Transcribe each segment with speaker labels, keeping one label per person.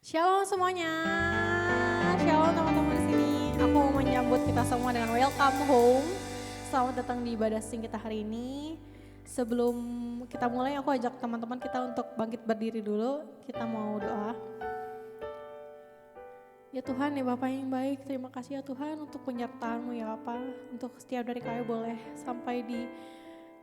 Speaker 1: Shalom semuanya, shalom teman-teman di sini. Aku mau menyambut kita semua dengan welcome home. Selamat datang di ibadah sing kita hari ini. Sebelum kita mulai, aku ajak teman-teman kita untuk bangkit berdiri dulu. Kita mau doa. Ya Tuhan, ya Bapa yang baik, terima kasih ya Tuhan untuk penyertaan-Mu ya Bapa. Untuk setiap dari kami boleh sampai di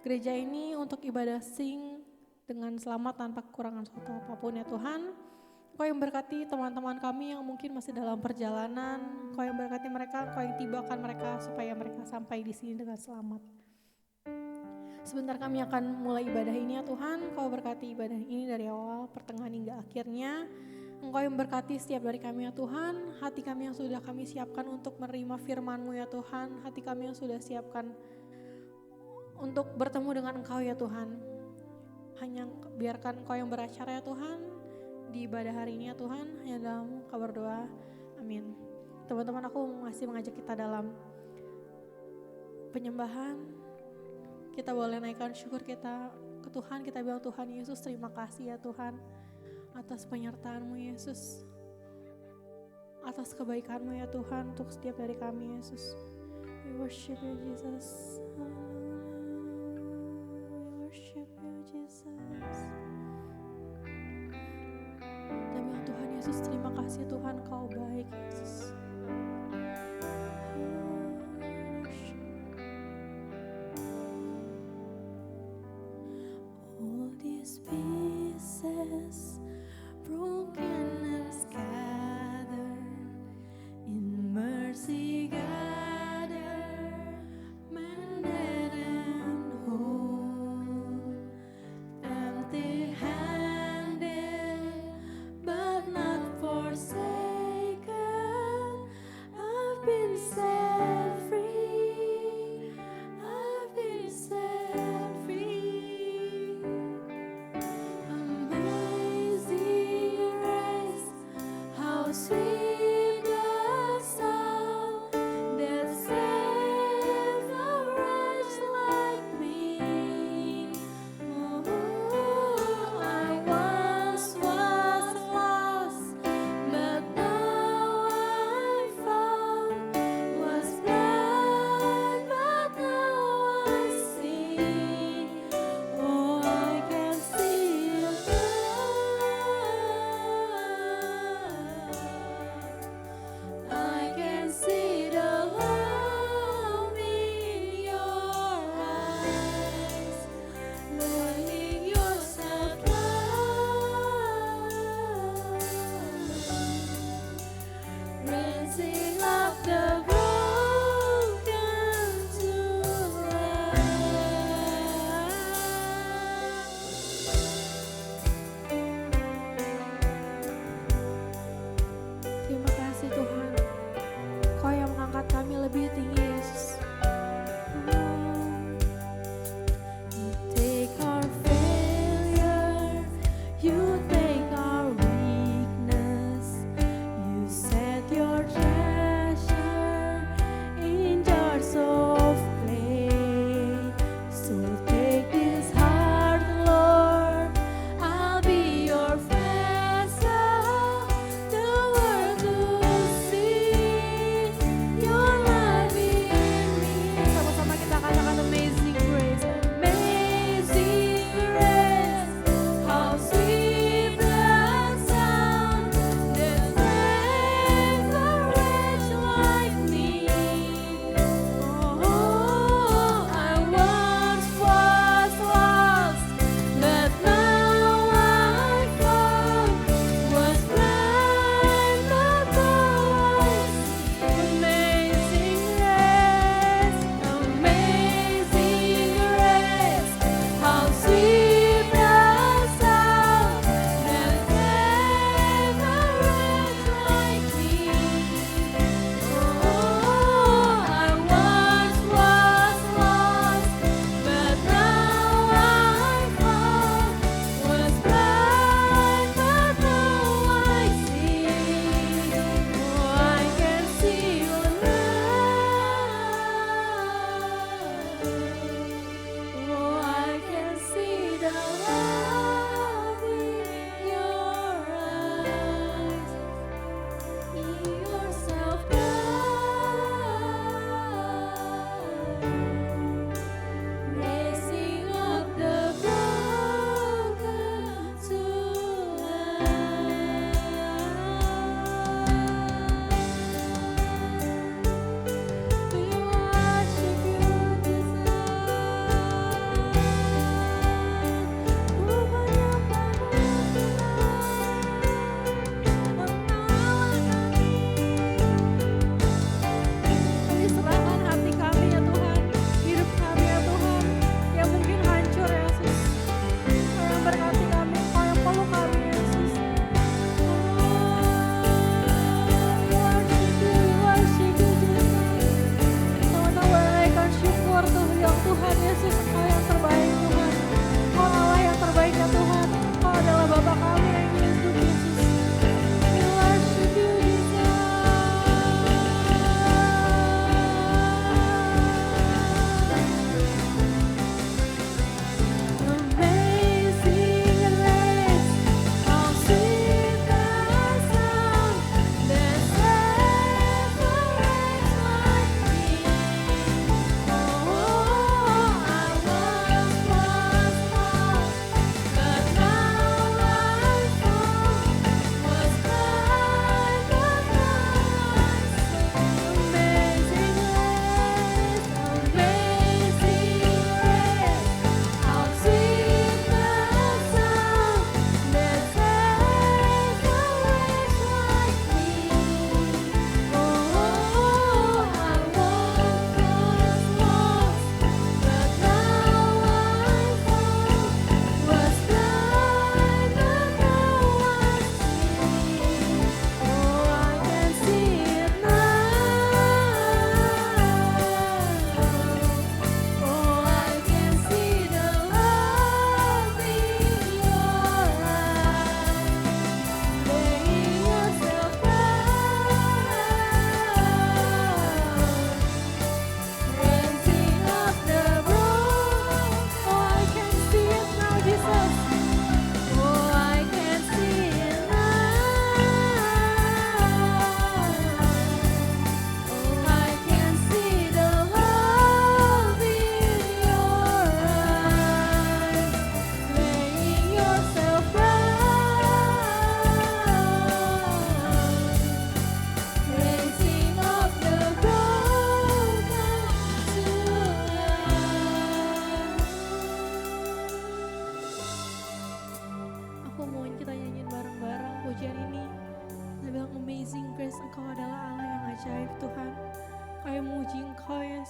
Speaker 1: gereja ini untuk ibadah sing dengan selamat tanpa kekurangan suatu apapun ya Tuhan. Kau yang berkati teman-teman kami yang mungkin masih dalam perjalanan, Kau yang berkati mereka, Kau yang tibakan mereka supaya mereka sampai di sini dengan selamat. Sebentar kami akan mulai ibadah ini ya Tuhan, Kau berkati ibadah ini dari awal, pertengahan hingga akhirnya. Engkau yang berkati setiap dari kami ya Tuhan, hati kami yang sudah kami siapkan untuk menerima firman-Mu ya Tuhan, hati kami yang sudah siapkan untuk bertemu dengan Engkau ya Tuhan. Hanya biarkan Engkau yang beracara ya Tuhan, di ibadah hari ini ya Tuhan, hanya dalam Engkau berdoa, amin. Teman-teman, aku masih mengajak kita dalam penyembahan. Kita boleh naikkan syukur kita ke Tuhan, kita bilang Tuhan Yesus terima kasih ya Tuhan atas penyertaan-Mu Yesus, atas kebaikan-Mu ya Tuhan untuk setiap dari kami Yesus. We worship you Jesus, we worship you Jesus. Tuhan Yesus, terima kasih Tuhan, Kau baik Yesus. All these pieces broken and scattered in mercy gathered, mended and whole, empty-handed but not forsaken. I've been set free, I've been set free. Amazing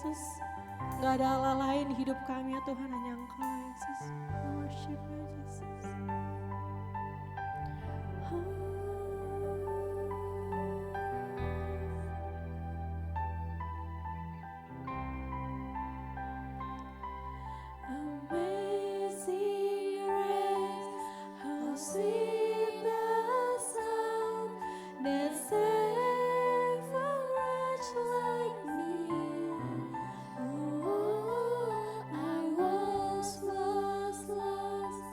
Speaker 1: Yesus. Gak ada Allah lain di hidup kami ya Tuhan, hanya Engkau ya Yesus. Worship you Jesus. Amazing grace, how sweet the sound that saved a wretch like me. Oh, I once was lost,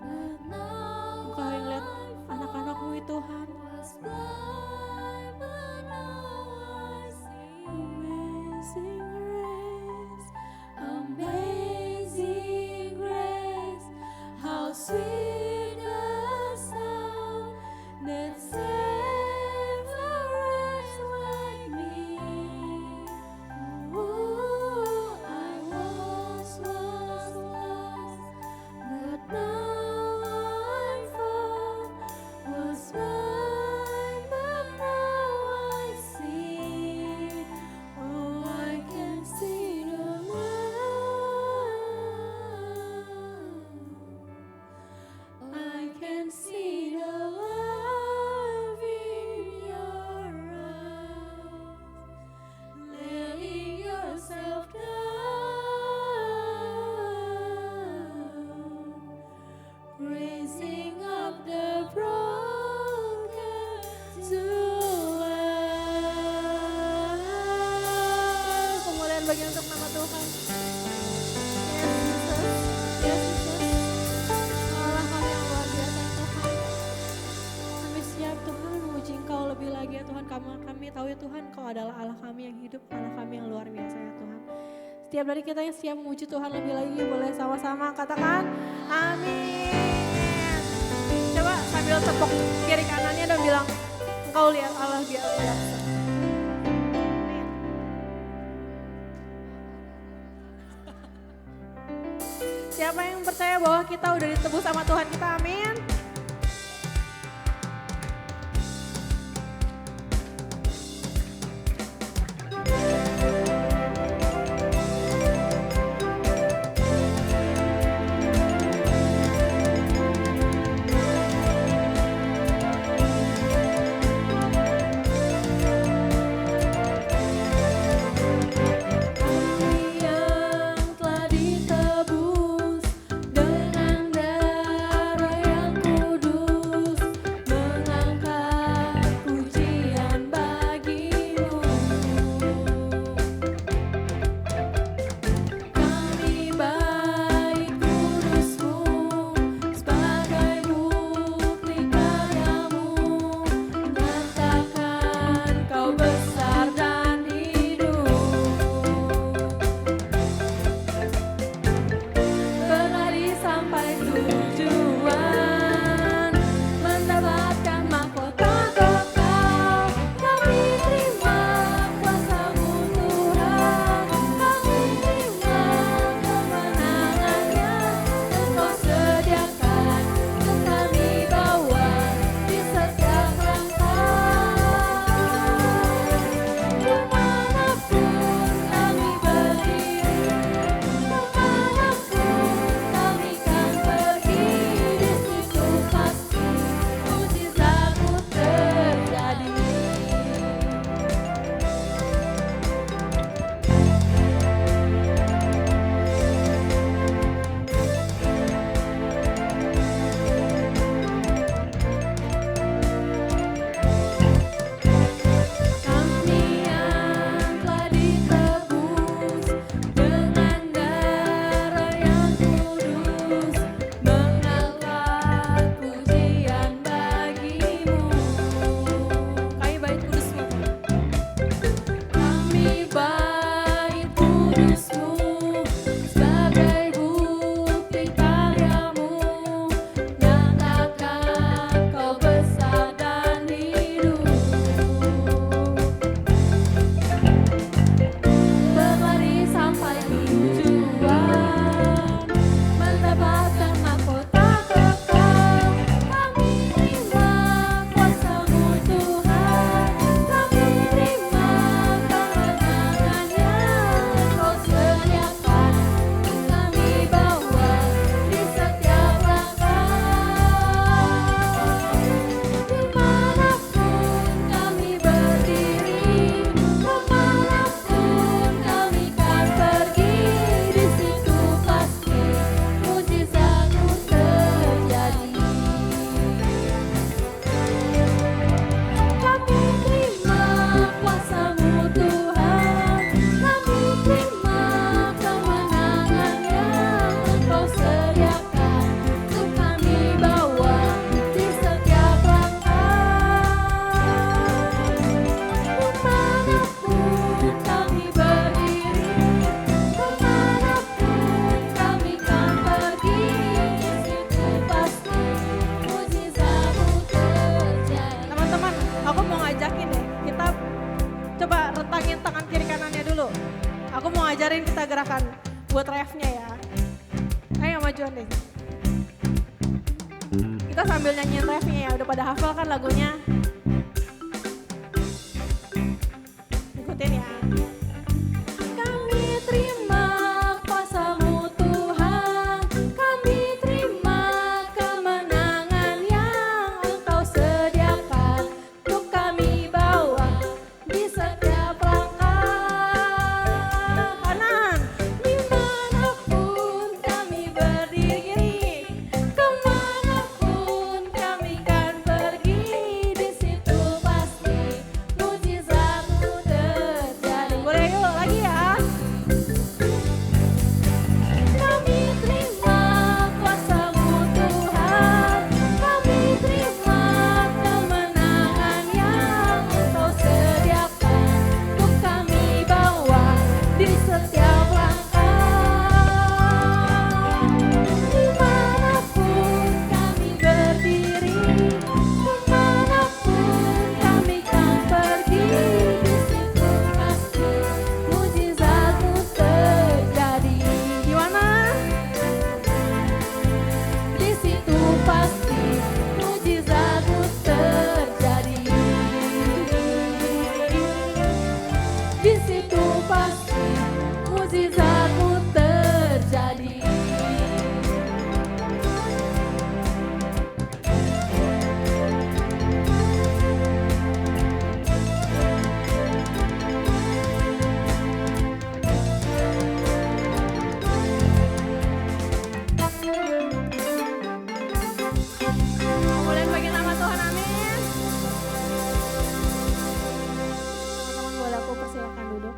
Speaker 1: but now Engkau yang lihat anak-anakmu itu Tuhan. Was blind, but now I see. Amazing grace, amazing grace, how sweet the sound that saved a wretch like me. Oh, I once was lost, but now I'm found. Was blind, but now I see. Oh, I can see the love. I can see the love in your eyes. Laying yourself down, raising up the broken to life. Kemuliaan bagi untuk nama Tuhan. Yes, Jesus. Allah kami yang luar biasa Tuhan. Kami siap Tuhan memuji Engkau lebih lagi ya Tuhan. Kami tahu ya Tuhan Engkau adalah Allah kami yang hidup, Allah kami yang luar biasa ya Tuhan. Setiap dari kita yang siap memuji Tuhan lebih lagi, boleh sama-sama katakan amin. Coba sambil tepuk kiri kanannya dan bilang, Engkau lihat Allah biasa. Siapa yang percaya bahwa kita udah ditebus sama Tuhan kita, amin. Yang telah ditebus dengan darah yang majuan deh. Kita sambil nyanyiin refnya ya, udah pada hafal kan lagunya. Ikutin ya. Kami terima kuasa-Mu Tuhan, kami terima kemenangan yang Engkau sediakan untuk kami bawa di setiap langkah. Kanan, dimanapun kami berdiri, kemanapun kami kan pergi, di situ pasti mujizat-Mu terjadi. Boleh yuk lagi ya. Kami terima kuasa-Mu Tuhan, kami terima kemenangan yang Engkau sediakan untuk kami bawa di setiap langkah. Dimanapun kami berdiri, kemanapun kami kan pergi, di situ pasti mujizat-Mu terjadi. Di mana? Di situ pasti mujizat-Mu terjadi. Di situ pasti mujizat-Mu terjadi. Boleh bagi nama Tuhan, amin. Teman-teman boleh aku persilakan duduk.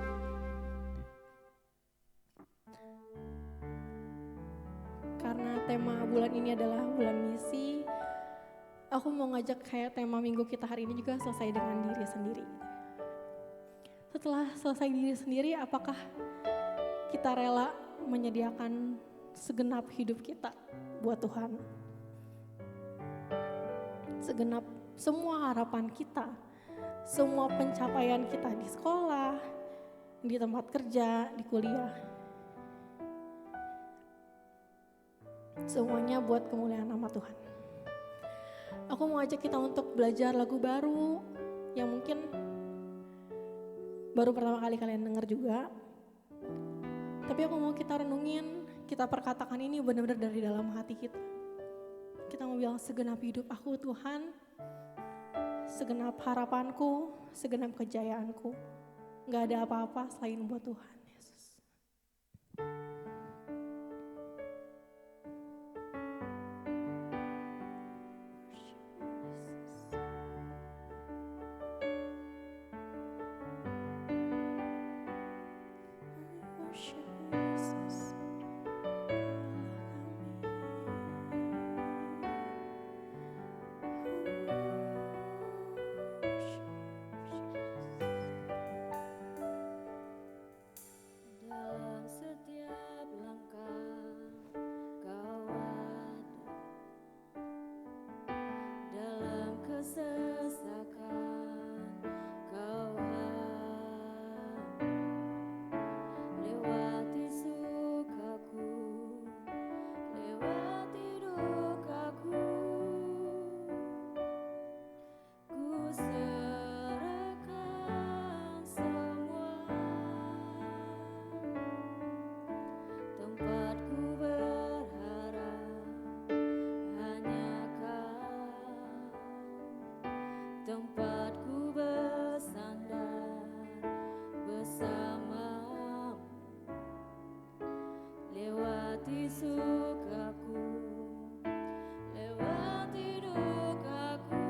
Speaker 1: Karena tema bulan ini adalah bulan misi, aku mau ngajak kayak tema minggu kita hari ini juga selesai dengan diri sendiri. Setelah selesai diri sendiri, apakah kita rela menyediakan segenap hidup kita buat Tuhan? Segenap semua harapan kita, semua pencapaian kita di sekolah, di tempat kerja, di kuliah. Semuanya buat kemuliaan nama Tuhan. Aku mau ajak kita untuk belajar lagu baru yang mungkin baru pertama kali kalian dengar juga. Tapi aku mau kita renungin, kita perkatakan ini benar-benar dari dalam hati kita. Kita mau bilang segenap hidup aku Tuhan, segenap harapanku, segenap kejayaanku. Gak ada apa-apa selain buat Tuhan Yesus.
Speaker 2: Dalam setiap langkah Kau ada, dalam kesesakan Kau ada, lewati sukaku, lewati dukaku, ku serahkan semua. Tempatku berharap hanya Kau, tempatku bersandar bersamamu, lewati sukaku, lewati dukaku,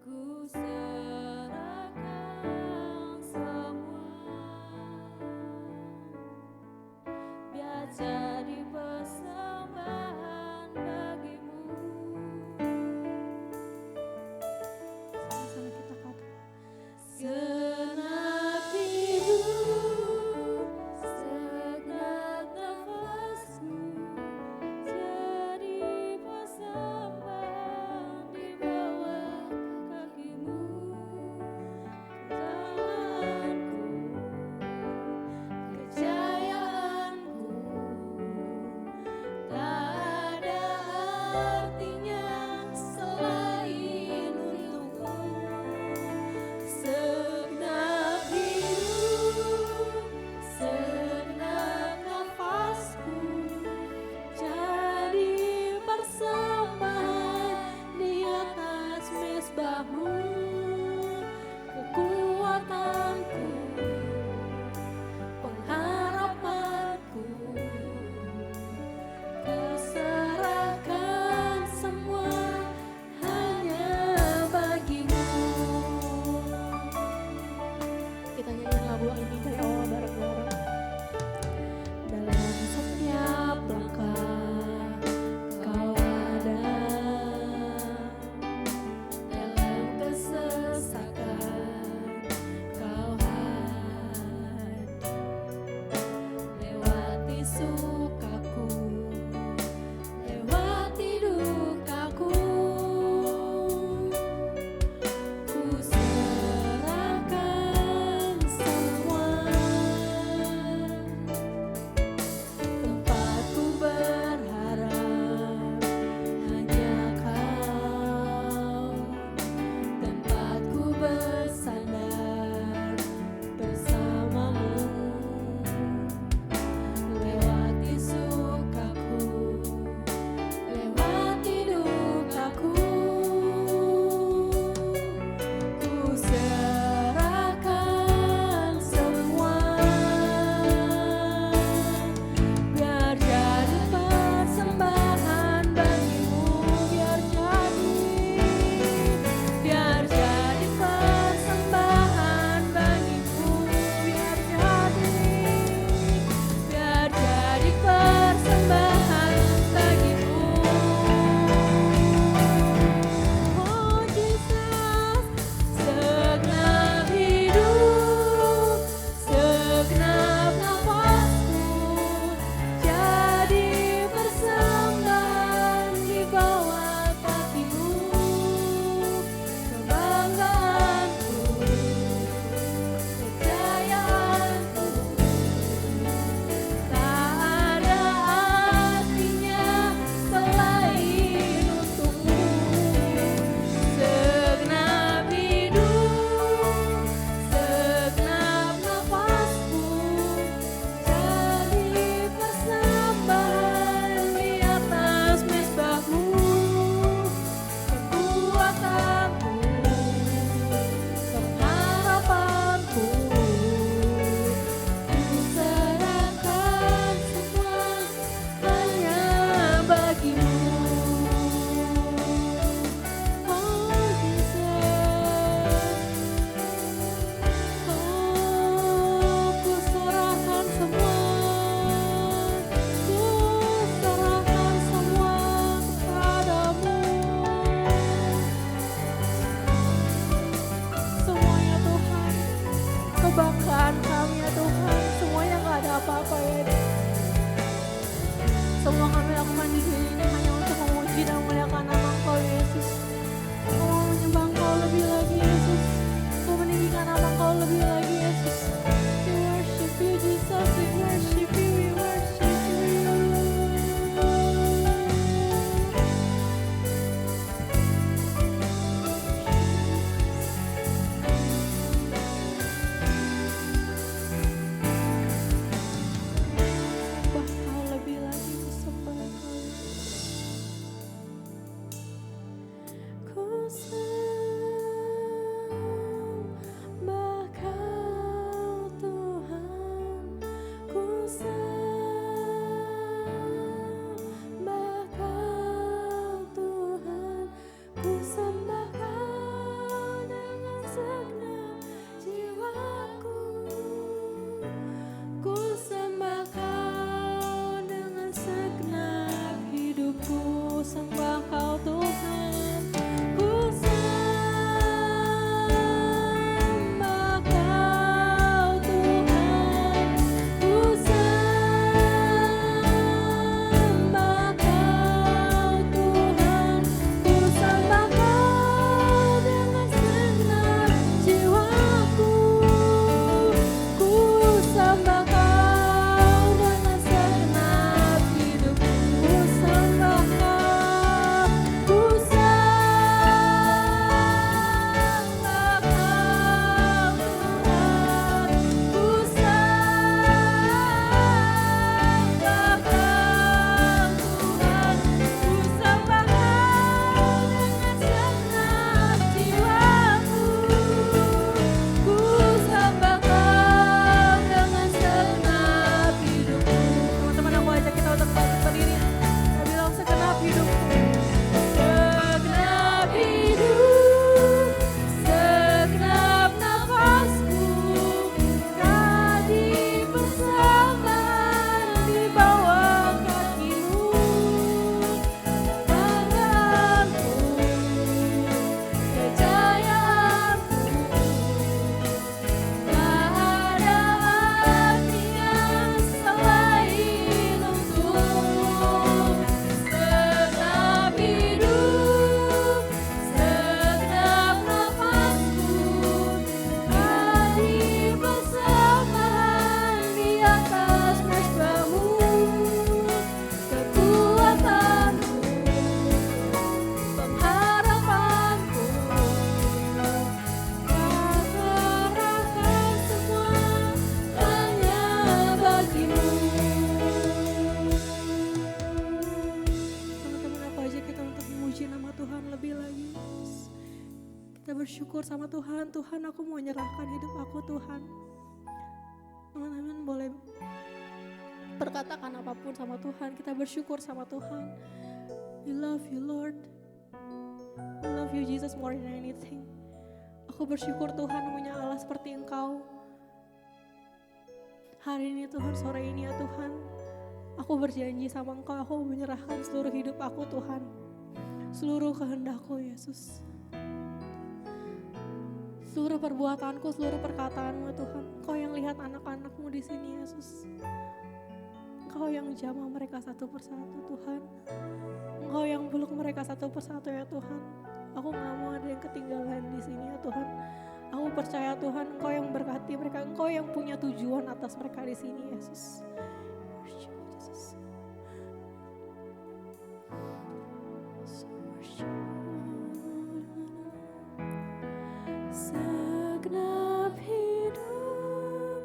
Speaker 2: ku serahkan semua. Biar jadi persembahan bagimu.
Speaker 1: Sama-sama kita katakan.
Speaker 2: Segenap hidup, segenap nafasku, jadi persembahan di bawah kakimu. Jalanku, kejayaanku, sukaku, lewati dukaku, ku serahkan semua. Tempatku berharap hanya Kau, tempatku bersandar bersamamu. Lewati sukaku, lewati dukaku, ku serahkan semua. Biar jadi persembahan bagimu, biar jadi persembahan bagimu, biar jadi persembahan bagimu. Oh Jesus, segenap hidup, segenap nafasku, jadi persembahan di bawah kakimu. Kebanggaanku, kejayaanku, tak ada artinya selain untukmu. Segenap hidup, segenap nafasku, jadi persembahan di atas mezbahmu. Kekuatanku, pengharapanku, ku serahkan semua hanya bagimu. Oh Jesus, oh ku serahkan semua, ku serahkan semua kepadamu. Semuanya Tuhan, kebanggaan kami ya Tuhan, semuanya gak ada apa-apa ya. Semua kami lakukan di sini hanya untuk memuji dan memuliakan nama Engkau Yesus. Kau mau menyembah Engkau lebih lagi Yesus, kau meninggikan nama Engkau lebih lagi Yesus. We worship you Jesus, we worship you, we worship you. Sembah Kau lebih lagi, ku sembah.
Speaker 1: bersyukur sama Tuhan. Tuhan, aku mau menyerahkan hidup aku Tuhan. Teman-teman boleh berkatakan apapun sama Tuhan. Kita bersyukur sama Tuhan. We love you Lord. We love you Jesus more than anything. Aku bersyukur Tuhan punya Allah seperti Engkau. Hari ini Tuhan, sore ini ya Tuhan, aku berjanji sama Engkau, aku menyerahkan seluruh hidup aku Tuhan. Seluruh kehendakku Yesus. Seluruh perbuatanku, seluruh perkataanmu Tuhan. Engkau yang lihat anak-anakmu di sini Yesus. Engkau yang jamah mereka satu persatu Tuhan. Engkau yang peluk mereka satu persatu ya Tuhan. Aku gak mau ada yang ketinggalan di sini ya Tuhan. Aku percaya Tuhan, Engkau yang berkati mereka, Engkau yang punya tujuan atas mereka di sini Yesus.
Speaker 2: Segenap hidup,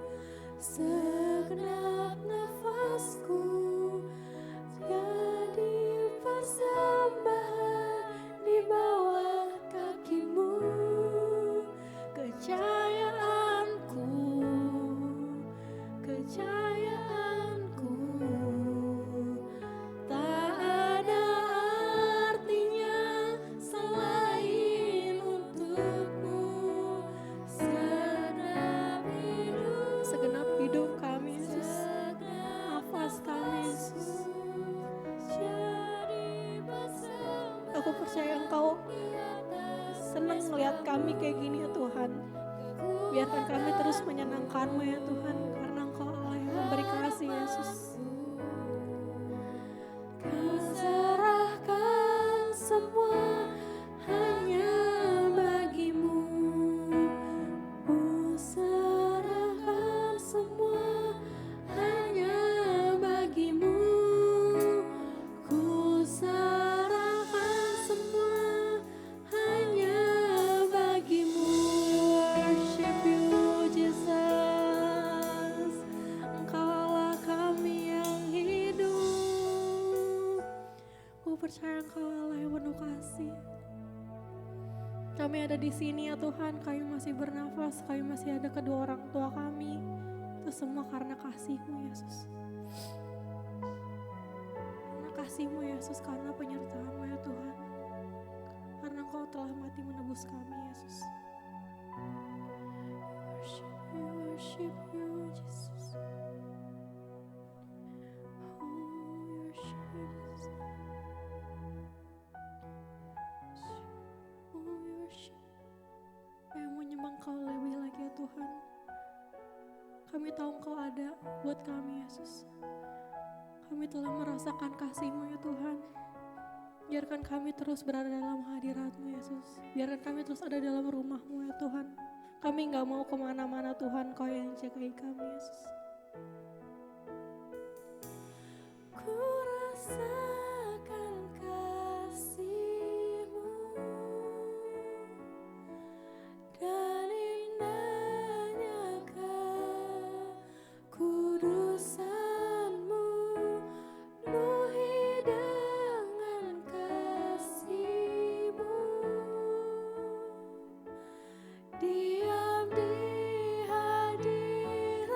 Speaker 2: segenap nafasku, jadi persembahan di bawah kaki-Mu. Kejayaanku, kejayaanku, tak ada artinya selain untuk-Mu.
Speaker 1: Segenap hidup kami Yesus, nafas kami Yesus. Aku percaya Engkau senang melihat kami kayak gini ya Tuhan. Biarkan kami terus menyenangkan-Mu ya Tuhan, karena Engkau Allah yang memberi kasih Yesus.
Speaker 2: Kuserahkan semua hanya bagi-Mu. Kuserahkan semua hanya bagi-Mu. Kuserahkan semua hanya bagi-Mu. Worship you Jesus. Engkaulah kami yang hidup.
Speaker 1: Aku percaya Engkau Allah yang penuh kasih. Kami ada di sini ya Tuhan, kami masih bernafas, kami masih ada kedua orang tua kami. Itu semua karena kasih-Mu Yesus. Karena kasih-Mu Yesus, karena penyertaan-Mu ya Tuhan. Karena Engkau telah mati menebus kami Yesus. We worship you Jesus. Oh, we worship you Jesus. Oh, we worship. Kami mau nyembah Engkau lebih lagi ya Tuhan. Kami tahu Engkau ada buat kami Yesus. Kami telah merasakan kasih-Mu ya Tuhan. Biarkan kami terus berada dalam hadirat-Mu Yesus. Biarkan kami terus ada dalam rumah-Mu ya Tuhan. Kami gak mau kemana-mana Tuhan, Kau yang jagai kami Yesus.
Speaker 2: Ku rasakan kasih-Mu dan indahnya kekudusan-Mu, penuhi dengan kasih-Mu. Diam di hadirat-Mu.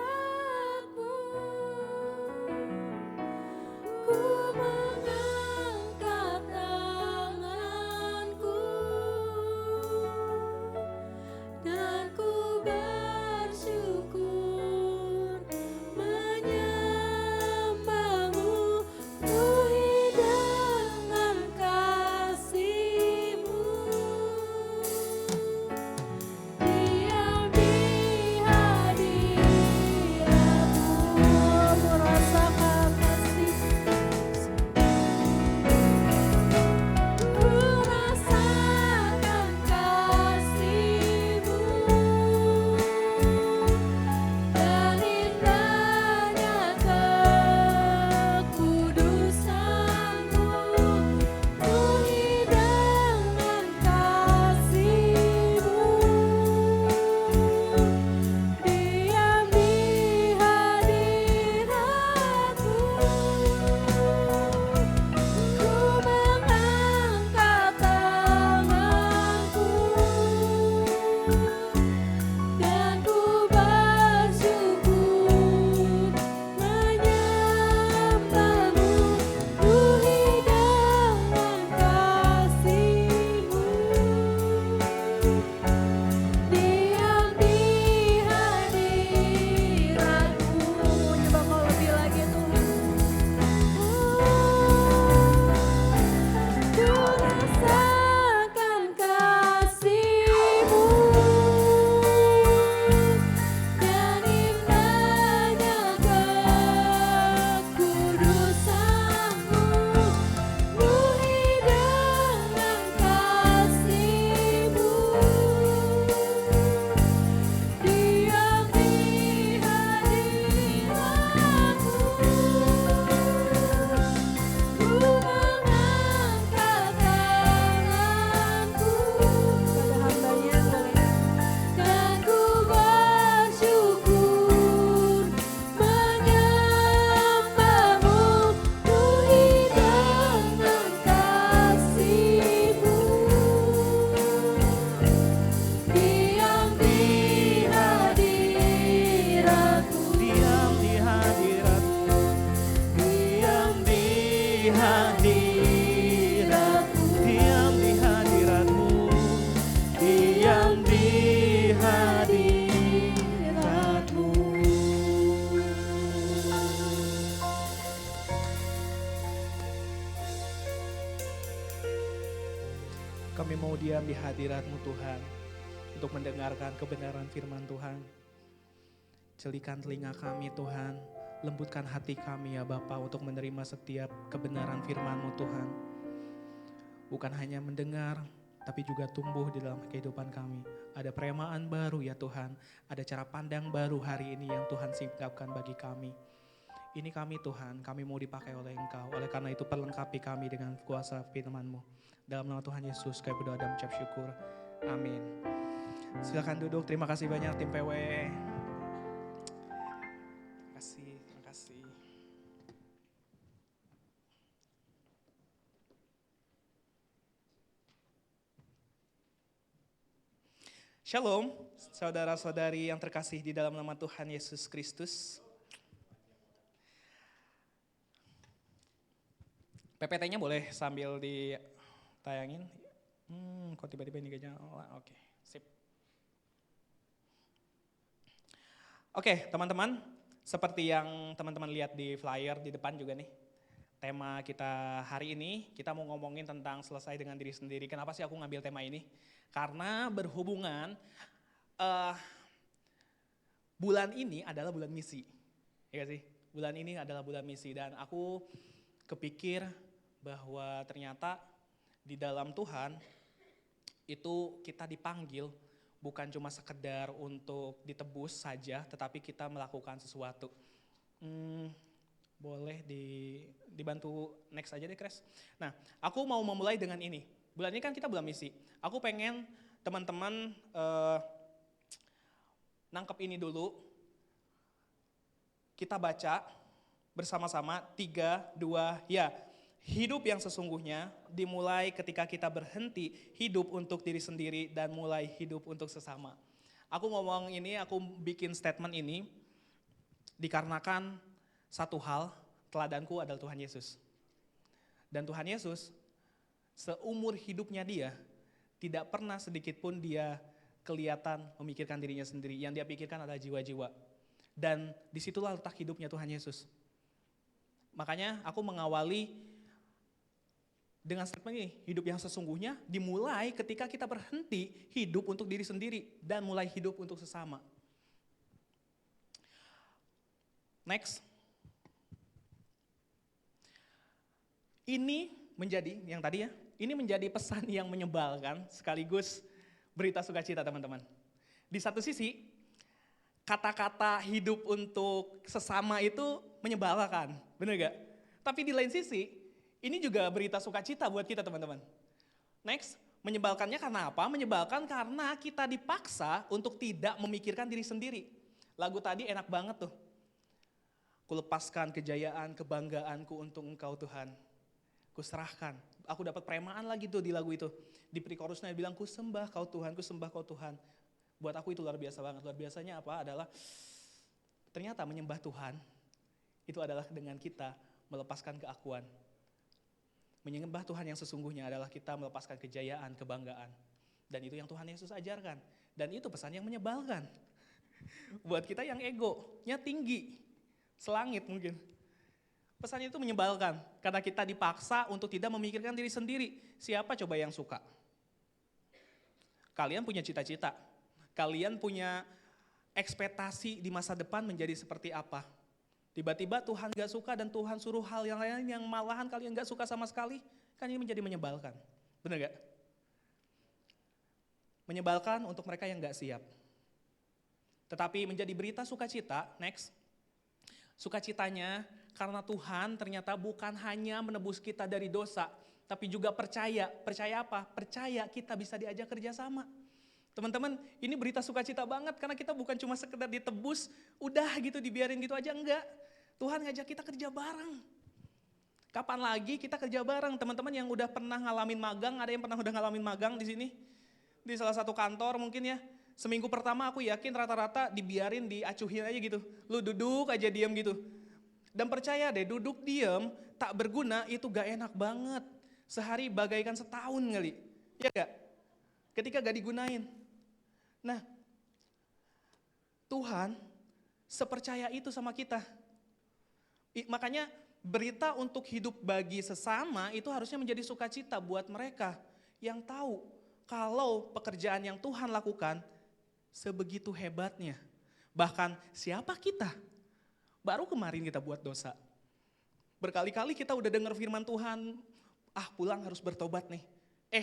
Speaker 3: hadirat-Mu, diam di hadirat-Mu, diam di hadirat-Mu. Kami mau diam di hadirat-Mu Tuhan, untuk mendengarkan kebenaran firman Tuhan. Celikan telinga kami Tuhan, lembutkan hati kami ya Bapa untuk menerima setiap kebenaran firman-Mu Tuhan. Bukan hanya mendengar, tapi juga tumbuh di dalam kehidupan kami. Ada peremaan baru ya Tuhan, ada cara pandang baru hari ini yang Tuhan singkapkan bagi kami. Ini kami Tuhan, kami mau dipakai oleh Engkau. Oleh karena itu perlengkapi kami dengan kuasa firman-Mu. Dalam nama Tuhan Yesus kami berdoa dan mengucap syukur. Amin. Silakan duduk, terima kasih banyak tim PW. Terima kasih. Shalom, saudara-saudari yang terkasih di dalam nama Tuhan Yesus Kristus. PPT-nya boleh sambil ditayangin. Kok tiba-tiba ini gak nyala? Oke, sip. Oke, teman-teman, seperti yang teman-teman lihat di flyer di depan juga nih. Tema kita hari ini, kita mau ngomongin tentang selesai dengan diri sendiri. Kenapa sih aku ngambil tema ini? Karena berhubungan, bulan ini adalah bulan misi. Ya gak sih? Bulan ini adalah bulan misi dan aku kepikir bahwa ternyata di dalam Tuhan itu kita dipanggil bukan cuma sekedar untuk ditebus saja, tetapi kita melakukan sesuatu. Boleh dibantu next aja deh, Kres. Nah, aku mau memulai dengan ini. Bulan ini kan kita bulan misi. Aku pengen teman-teman nangkep ini dulu. Kita baca bersama-sama 3, 2, ya. Hidup yang sesungguhnya dimulai ketika kita berhenti hidup untuk diri sendiri dan mulai hidup untuk sesama. Aku ngomong ini, aku bikin statement ini dikarenakan satu hal, teladanku adalah Tuhan Yesus. Dan Tuhan Yesus, seumur hidupnya dia, tidak pernah sedikit pun dia kelihatan memikirkan dirinya sendiri. Yang dia pikirkan adalah jiwa-jiwa. Dan disitulah letak hidupnya Tuhan Yesus. Makanya aku mengawali dengan statement ini, hidup yang sesungguhnya dimulai ketika kita berhenti hidup untuk diri sendiri dan mulai hidup untuk sesama. Next. Ini menjadi, yang tadi ya, ini menjadi pesan yang menyebalkan sekaligus berita sukacita teman-teman. Di satu sisi, kata-kata hidup untuk sesama itu menyebalkan, bener gak? Tapi di lain sisi, ini juga berita sukacita buat kita teman-teman. Next, menyebalkannya karena apa? Menyebalkan karena kita dipaksa untuk tidak memikirkan diri sendiri. Lagu tadi enak banget tuh. Kulepaskan kejayaan, kebanggaanku untuk Engkau Tuhan. Kuserahkan. Aku dapat premaan lagi tuh di lagu itu. Di pre-chorusnya bilang, ku sembah Kau Tuhan, ku sembah Kau Tuhan. Buat aku itu luar biasa banget. Luar biasanya apa? Adalah ternyata menyembah Tuhan itu adalah dengan kita melepaskan keakuan. Menyembah Tuhan yang sesungguhnya adalah kita melepaskan kejayaan, kebanggaan. Dan itu yang Tuhan Yesus ajarkan. Dan itu pesan yang menyebalkan. Buat kita yang egonya tinggi, selangit mungkin. Pesan itu menyebalkan. Karena kita dipaksa untuk tidak memikirkan diri sendiri. Siapa coba yang suka? Kalian punya cita-cita. Kalian punya ekspektasi di masa depan menjadi seperti apa? Tiba-tiba Tuhan gak suka dan Tuhan suruh hal yang lain yang malahan kalian gak suka sama sekali. Kan ini menjadi menyebalkan. Benar gak? Menyebalkan untuk mereka yang gak siap. Tetapi menjadi berita sukacita, next. Sukacitanya karena Tuhan ternyata bukan hanya menebus kita dari dosa. Tapi juga percaya. Percaya apa? Percaya kita bisa diajak kerjasama. Teman-teman, ini berita sukacita banget karena kita bukan cuma sekedar ditebus, udah gitu dibiarin gitu aja, enggak. Tuhan ngajak kita kerja bareng. Kapan lagi kita kerja bareng? Teman-teman yang udah pernah ngalamin magang, ada yang pernah udah ngalamin magang di sini? Di salah satu kantor mungkin ya. Seminggu pertama aku yakin rata-rata dibiarin, diacuhin aja gitu. Lu duduk aja diam gitu. Dan percaya deh, duduk diam, tak berguna itu gak enak banget. Sehari bagaikan setahun kali. Ya gak? Ketika gak digunain. Nah, Tuhan sepercaya itu sama kita. Makanya berita untuk hidup bagi sesama itu harusnya menjadi sukacita buat mereka yang tahu kalau pekerjaan yang Tuhan lakukan sebegitu hebatnya. Bahkan siapa kita? Baru kemarin kita buat dosa. Berkali-kali kita udah dengar firman Tuhan, pulang harus bertobat nih.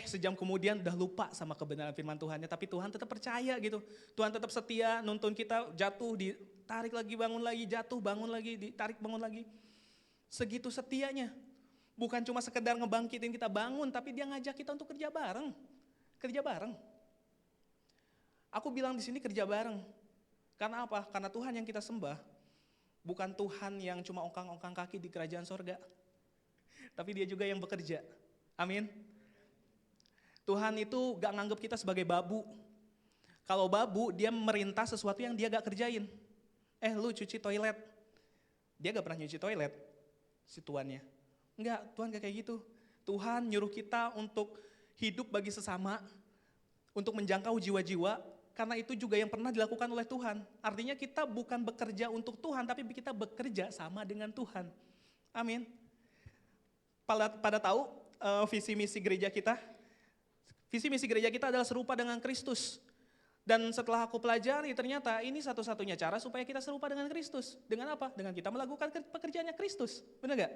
Speaker 3: Sejam kemudian udah lupa sama kebenaran firman Tuhannya, tapi Tuhan tetap percaya gitu. Tuhan tetap setia, nuntun kita jatuh, ditarik lagi, bangun lagi, jatuh, bangun lagi, ditarik, bangun lagi. Segitu setianya. Bukan cuma sekedar ngebangkitin kita bangun, tapi dia ngajak kita untuk kerja bareng. Kerja bareng. Aku bilang di sini kerja bareng. Karena apa? Karena Tuhan yang kita sembah bukan Tuhan yang cuma ongkang-ongkang kaki di kerajaan sorga. Tapi dia juga yang bekerja. Amin. Tuhan itu gak nganggap kita sebagai babu. Kalau babu, dia merintah sesuatu yang dia gak kerjain. Lu cuci toilet. Dia gak pernah nyuci toilet, si tuannya. Enggak, Tuhan gak kayak gitu. Tuhan nyuruh kita untuk hidup bagi sesama, untuk menjangkau jiwa-jiwa, karena itu juga yang pernah dilakukan oleh Tuhan. Artinya kita bukan bekerja untuk Tuhan, tapi kita bekerja sama dengan Tuhan. Amin. Pada tahu visi misi gereja kita? Visi misi gereja kita adalah serupa dengan Kristus. Dan setelah aku pelajari ternyata ini satu-satunya cara supaya kita serupa dengan Kristus. Dengan apa? Dengan kita melakukan pekerjaannya Kristus. Benar gak?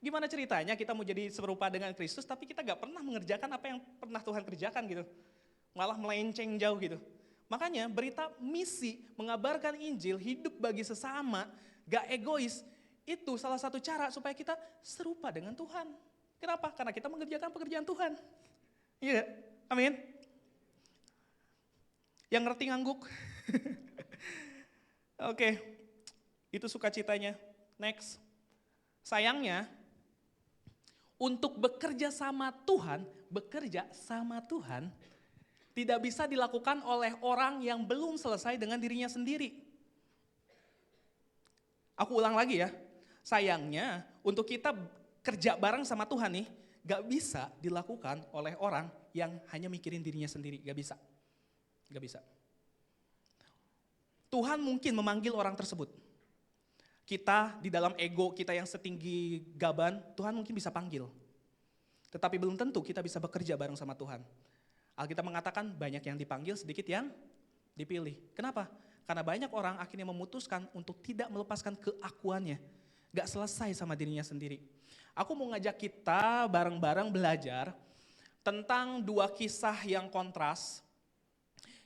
Speaker 3: Gimana ceritanya kita mau jadi serupa dengan Kristus tapi kita gak pernah mengerjakan apa yang pernah Tuhan kerjakan gitu. Malah melenceng jauh gitu. Makanya berita misi, mengabarkan Injil, hidup bagi sesama, gak egois, itu salah satu cara supaya kita serupa dengan Tuhan. Kenapa? Karena kita mengerjakan pekerjaan Tuhan. Iya, amin. Yang ngerti ngangguk. Oke, itu sukacitanya. Next. Sayangnya, untuk bekerja sama Tuhan, tidak bisa dilakukan oleh orang yang belum selesai dengan dirinya sendiri. Aku ulang lagi ya, sayangnya untuk kita kerja bareng sama Tuhan nih, gak bisa dilakukan oleh orang yang hanya mikirin dirinya sendiri, gak bisa. Gak bisa. Tuhan mungkin memanggil orang tersebut. Kita di dalam ego kita yang setinggi gaban, Tuhan mungkin bisa panggil. Tetapi belum tentu kita bisa bekerja bareng sama Tuhan. Alkitab mengatakan banyak yang dipanggil, sedikit yang dipilih. Kenapa? Karena banyak orang akhirnya memutuskan untuk tidak melepaskan keakuannya. Gak selesai sama dirinya sendiri. Aku mau ngajak kita bareng-bareng belajar tentang dua kisah yang kontras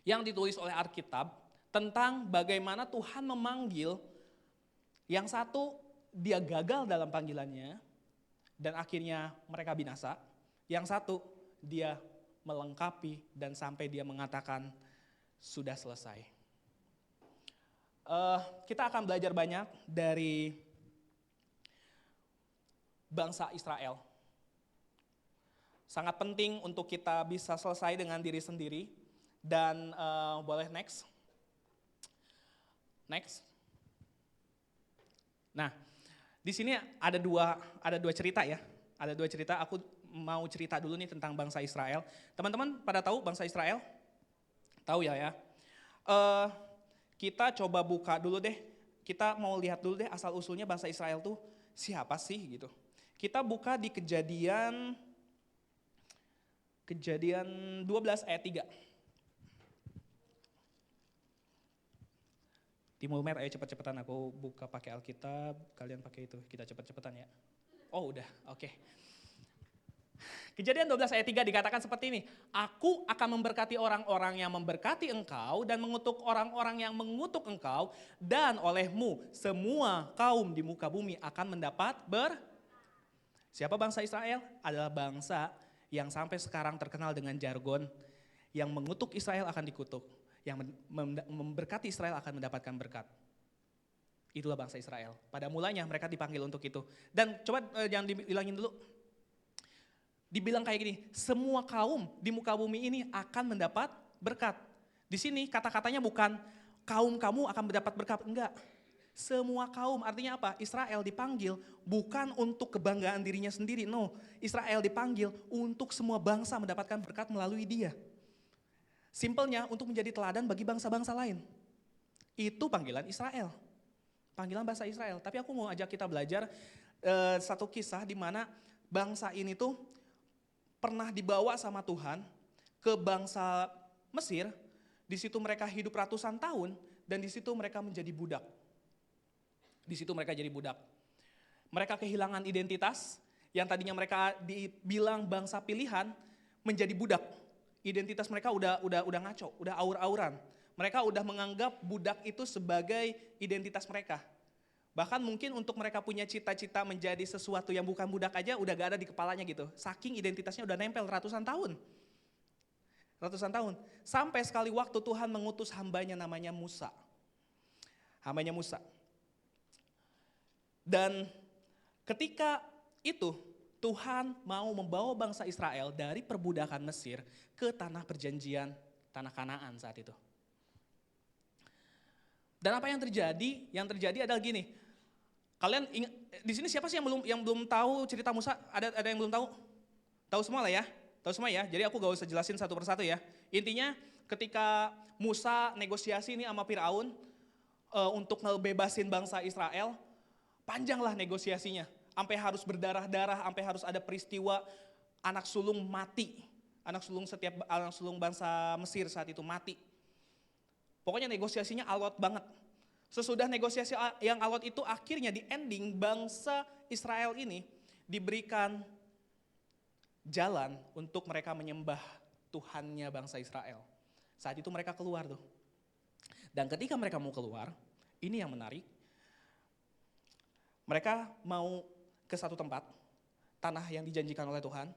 Speaker 3: yang ditulis oleh Alkitab tentang bagaimana Tuhan memanggil yang satu dia gagal dalam panggilannya dan akhirnya mereka binasa. Yang satu dia melengkapi dan sampai dia mengatakan sudah selesai. Kita akan belajar banyak dari bangsa Israel. Sangat penting untuk kita bisa selesai dengan diri sendiri. Dan boleh next. Nah, di sini ada dua cerita ya. Ada dua cerita, aku mau cerita dulu nih tentang bangsa Israel. Teman-teman pada tahu bangsa Israel? Tahu ya? Kita coba buka dulu deh. Kita mau lihat dulu deh asal usulnya bangsa Israel tuh siapa sih gitu. Kita buka di Kejadian 12 ayat 3. Timur Mer, ayo cepet-cepetan, aku buka pakai Alkitab, kalian pakai itu, kita cepet-cepetan ya. Oh udah, oke. Kejadian 12 ayat 3 dikatakan seperti ini, aku akan memberkati orang-orang yang memberkati engkau dan mengutuk orang-orang yang mengutuk engkau, dan olehmu semua kaum di muka bumi akan mendapat Siapa bangsa Israel? Adalah bangsa yang sampai sekarang terkenal dengan jargon, yang mengutuk Israel akan dikutuk, yang memberkati Israel akan mendapatkan berkat. Itulah bangsa Israel. Pada mulanya mereka dipanggil untuk itu. Dan coba jangan dibilangin dulu. Dibilang kayak gini, semua kaum di muka bumi ini akan mendapat berkat. Di sini kata-katanya bukan kaum kamu akan mendapat berkat, enggak. Semua kaum, artinya apa? Israel dipanggil bukan untuk kebanggaan dirinya sendiri, no. Israel dipanggil untuk semua bangsa mendapatkan berkat melalui dia. Simpelnya untuk menjadi teladan bagi bangsa-bangsa lain. Itu panggilan Israel. Panggilan bahasa Israel. Tapi aku mau ajak kita belajar satu kisah di mana bangsa ini tuh pernah dibawa sama Tuhan ke bangsa Mesir. Di situ mereka hidup ratusan tahun dan di situ mereka menjadi budak. Di situ mereka jadi budak. Mereka kehilangan identitas yang tadinya mereka dibilang bangsa pilihan menjadi budak. Identitas mereka udah ngaco, udah aur-auran. Mereka udah menganggap budak itu sebagai identitas mereka. Bahkan mungkin untuk mereka punya cita-cita menjadi sesuatu yang bukan budak aja udah gak ada di kepalanya gitu. Saking identitasnya udah nempel ratusan tahun. Ratusan tahun. Sampai sekali waktu Tuhan mengutus hambanya namanya Musa. Hambanya Musa. Dan ketika itu Tuhan mau membawa bangsa Israel dari perbudakan Mesir ke tanah perjanjian, tanah Kanaan saat itu. Dan apa yang terjadi? Yang terjadi adalah gini. Kalian ingat, di sini siapa sih yang belum tahu cerita Musa? Ada yang belum tahu? Tahu semua lah ya. Tahu semua ya. Jadi aku gak usah jelasin satu persatu ya. Intinya ketika Musa negosiasi ini sama Firaun untuk ngebebasin bangsa Israel, panjanglah negosiasinya. Sampai harus berdarah-darah, sampai harus ada peristiwa anak sulung mati. Anak sulung bangsa Mesir saat itu mati. Pokoknya negosiasinya alot banget. Sesudah negosiasi yang alot itu akhirnya di ending bangsa Israel ini diberikan jalan untuk mereka menyembah Tuhannya bangsa Israel. Saat itu mereka keluar tuh. Dan ketika mereka mau keluar, ini yang menarik. Mereka mau ke satu tempat, tanah yang dijanjikan oleh Tuhan.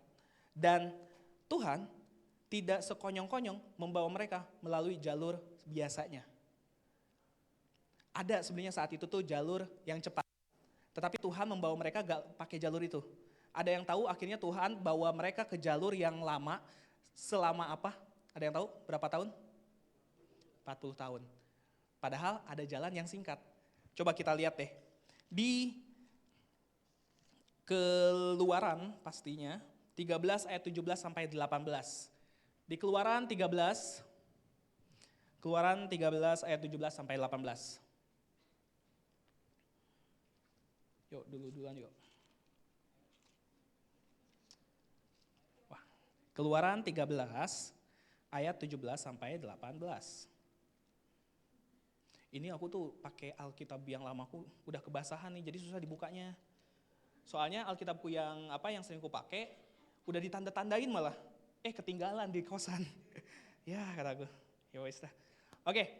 Speaker 3: Dan Tuhan tidak sekonyong-konyong membawa mereka melalui jalur biasanya. Ada sebenarnya saat itu tuh jalur yang cepat. Tetapi Tuhan membawa mereka gak pakai jalur itu. Ada yang tahu akhirnya Tuhan bawa mereka ke jalur yang lama selama apa? Ada yang tahu berapa tahun? 40 tahun. Padahal ada jalan yang singkat. Coba kita lihat deh. Di Keluaran pastinya 13 ayat 17 sampai 18. Di Keluaran 13 ayat 17 sampai 18. Yuk duluan yuk. Wah, Keluaran 13 ayat 17 sampai 18. Ini aku tuh pakai Alkitab yang lamaku udah kebasahan nih, jadi susah dibukanya. Soalnya Alkitabku yang sering ku pakai udah ditanda-tandain malah. Ketinggalan di kosan. Ya kataku. Ya wes dah. Oke.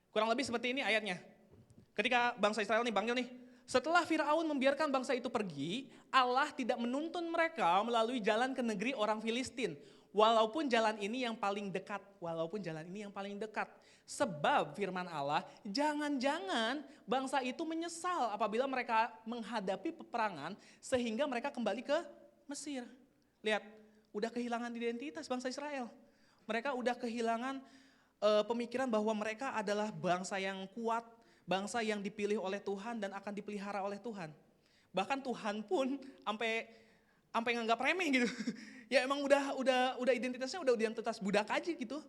Speaker 3: Kurang lebih seperti ini ayatnya. Ketika bangsa Israel nih panggil nih, setelah Firaun membiarkan bangsa itu pergi, Allah tidak menuntun mereka melalui jalan ke negeri orang Filistin. Walaupun jalan ini yang paling dekat. Sebab firman Allah, jangan-jangan bangsa itu menyesal apabila mereka menghadapi peperangan sehingga mereka kembali ke Mesir. Lihat, udah kehilangan identitas bangsa Israel. Mereka udah kehilangan pemikiran bahwa mereka adalah bangsa yang kuat, bangsa yang dipilih oleh Tuhan dan akan dipelihara oleh Tuhan. Bahkan Tuhan pun sampai nganggap remeh gitu. Ya emang udah identitasnya udah identitas budak aja gitu.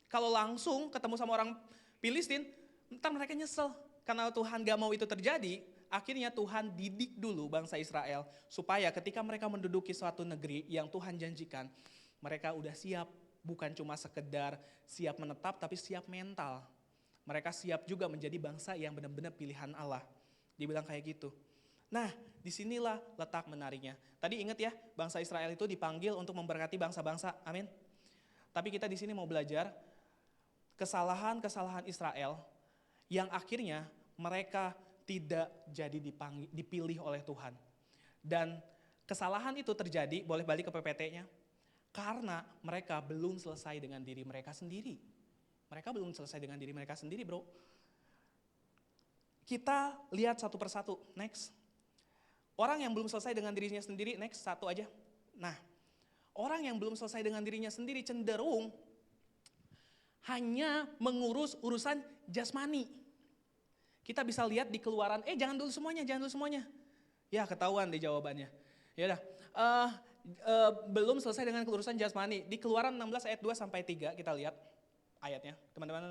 Speaker 3: Kalau langsung ketemu sama orang Filistin, ntar mereka nyesel. Karena Tuhan gak mau itu terjadi, akhirnya Tuhan didik dulu bangsa Israel. Supaya ketika mereka menduduki suatu negeri yang Tuhan janjikan, mereka udah siap. Bukan cuma sekedar siap menetap, tapi siap mental. Mereka siap juga menjadi bangsa yang benar-benar pilihan Allah. Dibilang kayak gitu. Nah, disinilah letak menariknya. Tadi ingat ya, bangsa Israel itu dipanggil untuk memberkati bangsa-bangsa. Amin. Tapi kita di sini mau belajar kesalahan-kesalahan Israel yang akhirnya mereka tidak jadi dipilih oleh Tuhan. Dan kesalahan itu terjadi, boleh balik ke PPT-nya, karena mereka belum selesai dengan diri mereka sendiri. Mereka belum selesai dengan diri mereka sendiri, bro. Kita lihat satu persatu, next. Orang yang belum selesai dengan dirinya sendiri, next, satu aja. Nah, orang yang belum selesai dengan dirinya sendiri cenderung hanya mengurus urusan jasmani. Kita bisa lihat di Keluaran, jangan dulu semuanya. Ya ketahuan deh jawabannya. Ya udah, belum selesai dengan urusan jasmani. Di Keluaran 16 ayat 2 sampai 3 kita lihat ayatnya. Teman-teman,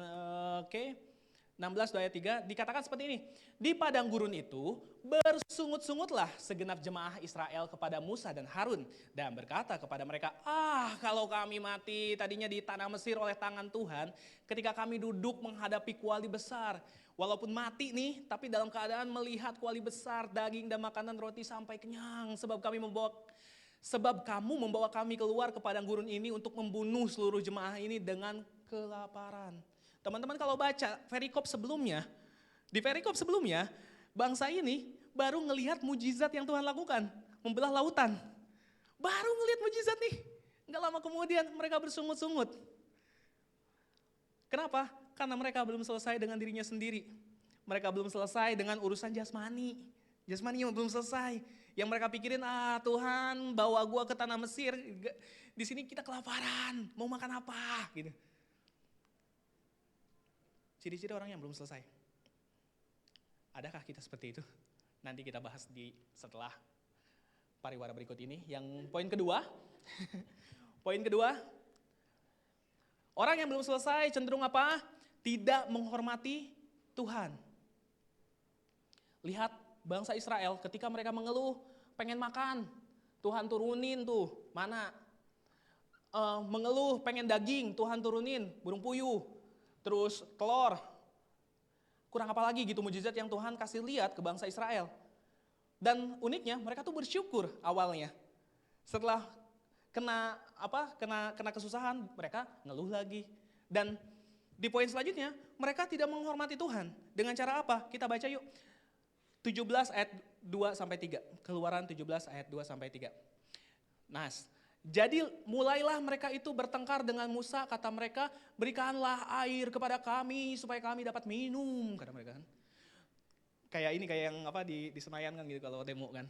Speaker 3: oke. 16 ayat 3 dikatakan seperti ini. Di padang gurun itu bersungut-sungutlah segenap jemaah Israel kepada Musa dan Harun. Dan berkata kepada mereka, kalau kami mati tadinya di tanah Mesir oleh tangan Tuhan. Ketika kami duduk menghadapi kuali besar. Walaupun mati nih, tapi dalam keadaan melihat kuali besar, daging dan makanan roti sampai kenyang. Sebab kamu membawa kami keluar ke padang gurun ini untuk membunuh seluruh jemaah ini dengan kelaparan. Teman-teman kalau baca di perikop sebelumnya, bangsa ini baru ngelihat mujizat yang Tuhan lakukan, membelah lautan. Baru ngelihat mujizat nih, nggak lama kemudian mereka bersungut-sungut. Kenapa? Karena mereka belum selesai dengan dirinya sendiri. Mereka belum selesai dengan urusan jasmani. Jasmaninya belum selesai. Yang mereka pikirin, Tuhan bawa gua ke tanah Mesir, di sini kita kelaparan, mau makan apa? Gitu. Ciri-ciri orang yang belum selesai. Adakah kita seperti itu? Nanti kita bahas setelah pariwara berikut ini. Yang poin kedua, orang yang belum selesai cenderung apa? Tidak menghormati Tuhan. Lihat bangsa Israel ketika mereka mengeluh, pengen makan. Tuhan turunin tuh, mana? Mengeluh pengen daging, Tuhan turunin, burung puyuh. Terus telur, kurang apa lagi gitu mujizat yang Tuhan kasih lihat ke bangsa Israel. Dan uniknya mereka tuh bersyukur awalnya. Setelah kena kesusahan, mereka ngeluh lagi. Dan di poin selanjutnya, mereka tidak menghormati Tuhan. Dengan cara apa? Kita baca yuk. 17 ayat 2 sampai 3. Keluaran 17 ayat 2 sampai 3. Jadi mulailah mereka itu bertengkar dengan Musa, kata mereka, berikanlah air kepada kami supaya kami dapat minum, kata mereka kan. Kayak yang di Senayan kan gitu kalau demo kan.